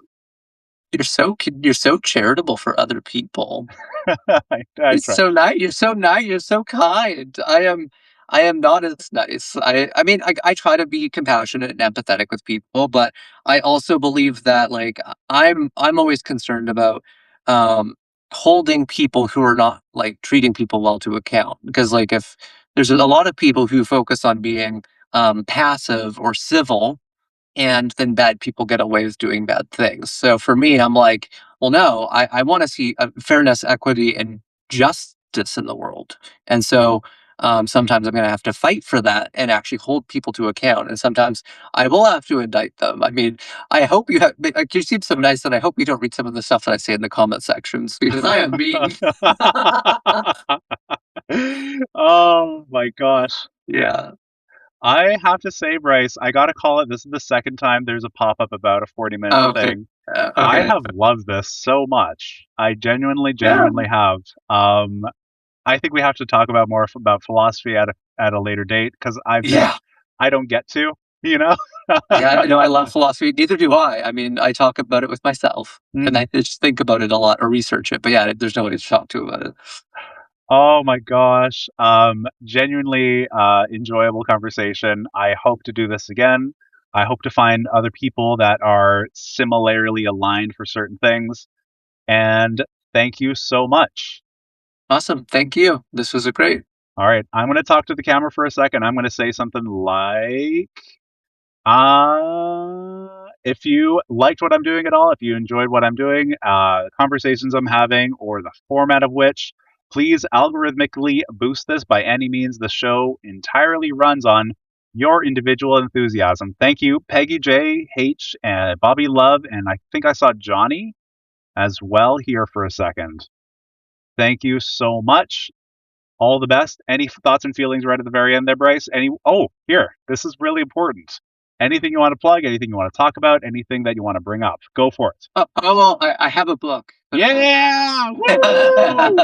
You're so charitable for other people. I It's try. so nice. You're so nice. You're so kind. I am not as nice. I mean, I try to be compassionate and empathetic with people, but I also believe that, like, I'm always concerned about, um, holding people who are not, like, treating people well to account, because, like, if there's a lot of people who focus on being, passive or civil, and then bad people get away with doing bad things. So for me, I'm like, well, no, I want to see fairness, equity, and justice in the world. And so sometimes I'm going to have to fight for that and actually hold people to account. And sometimes I will have to indict them. I mean, I hope you have, like, you seem so nice that I hope you don't read some of the stuff that I say in the comment sections because I am mean. Oh my gosh. Yeah. I have to say, Bryce, I gotta call it. This is the second time there's a pop up about a 40-minute Okay. thing. I Okay. have loved this so much. I genuinely, Yeah. genuinely have. Um, I think we have to talk about more about philosophy at a later date because Yeah. I don't get to, you know. Yeah, no, I love philosophy. Neither do I. I mean, I talk about it with myself, and Mm. I just think about it a lot or research it. But yeah, there's nobody to talk to about it. Oh my gosh. Genuinely enjoyable conversation. I hope to do this again. I hope to find other people that are similarly aligned for certain things. And thank you so much. Awesome. Thank you. This was a great. All right. I'm going to talk to the camera for a second. I'm going to say something like, if you liked what I'm doing at all, if you enjoyed what I'm doing, conversations I'm having, or the format of which, please algorithmically boost this by any means. The show entirely runs on your individual enthusiasm. Thank you, Peggy J, H, and Bobby Love, and I think I saw Johnny as well here for a second. Thank you so much. All the best. Any thoughts and feelings right at the very end there, Bryce? Any? Oh, here. This is really important. Anything you want to plug? Anything you want to talk about? Anything that you want to bring up? Go for it. Oh, well, I have a book. Yeah! Woo!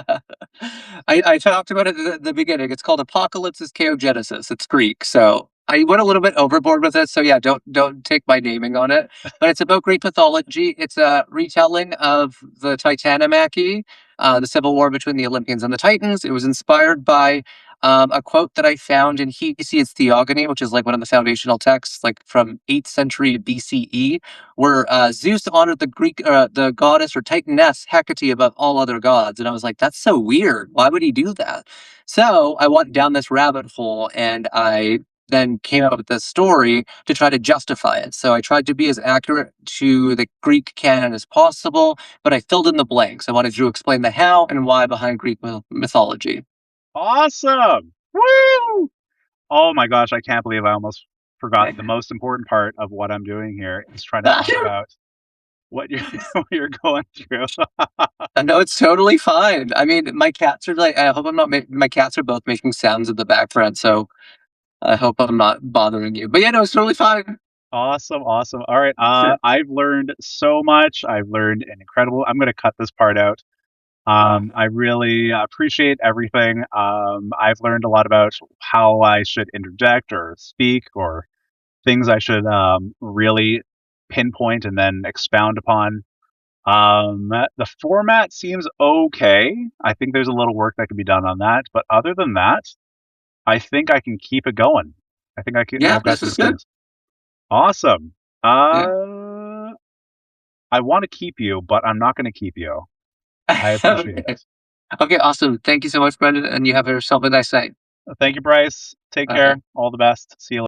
I talked about it at the beginning. It's called Apocalypse is Chaogenesis. It's Greek, so I went a little bit overboard with it. So yeah, don't take my naming on it. But it's about Greek mythology. It's a retelling of the Titanomachy, the civil war between the Olympians and the Titans. It was inspired by a quote that I found in Hesiod's Theogony, which is like one of the foundational texts, like from 8th century BCE, where Zeus honored the goddess or Titaness Hecate above all other gods. And I was like, that's so weird. Why would he do that? So I went down this rabbit hole and I then came up with this story to try to justify it. So I tried to be as accurate to the Greek canon as possible, but I filled in the blanks. I wanted to explain the how and why behind Greek mythology. Awesome! Woo! Oh my gosh, I can't believe I almost forgot the most important part of what I'm doing here is trying to talk about what you're what you're going through. No, it's totally fine. I mean, my cats are like, I hope I'm not, my cats are both making sounds in the background. So I hope I'm not bothering you. But yeah, no, it's totally fine. Awesome, awesome. All right, Sure. I've learned so much. I've learned an incredible. I'm going to cut this part out. I really appreciate everything. I've learned a lot about how I should interject or speak, or things I should really pinpoint and then expound upon. The format seems okay. I think there's a little work that can be done on that, but other than that, I think I can keep it going. I think Yeah, I've got this some is good. things. Awesome. Yeah. I want to keep you, but I'm not going to keep you. I appreciate Okay. it. Okay, awesome. Thank you so much, Brendan. And you have yourself a nice night. Thank you, Bryce. Take care. Okay. All the best. See you later.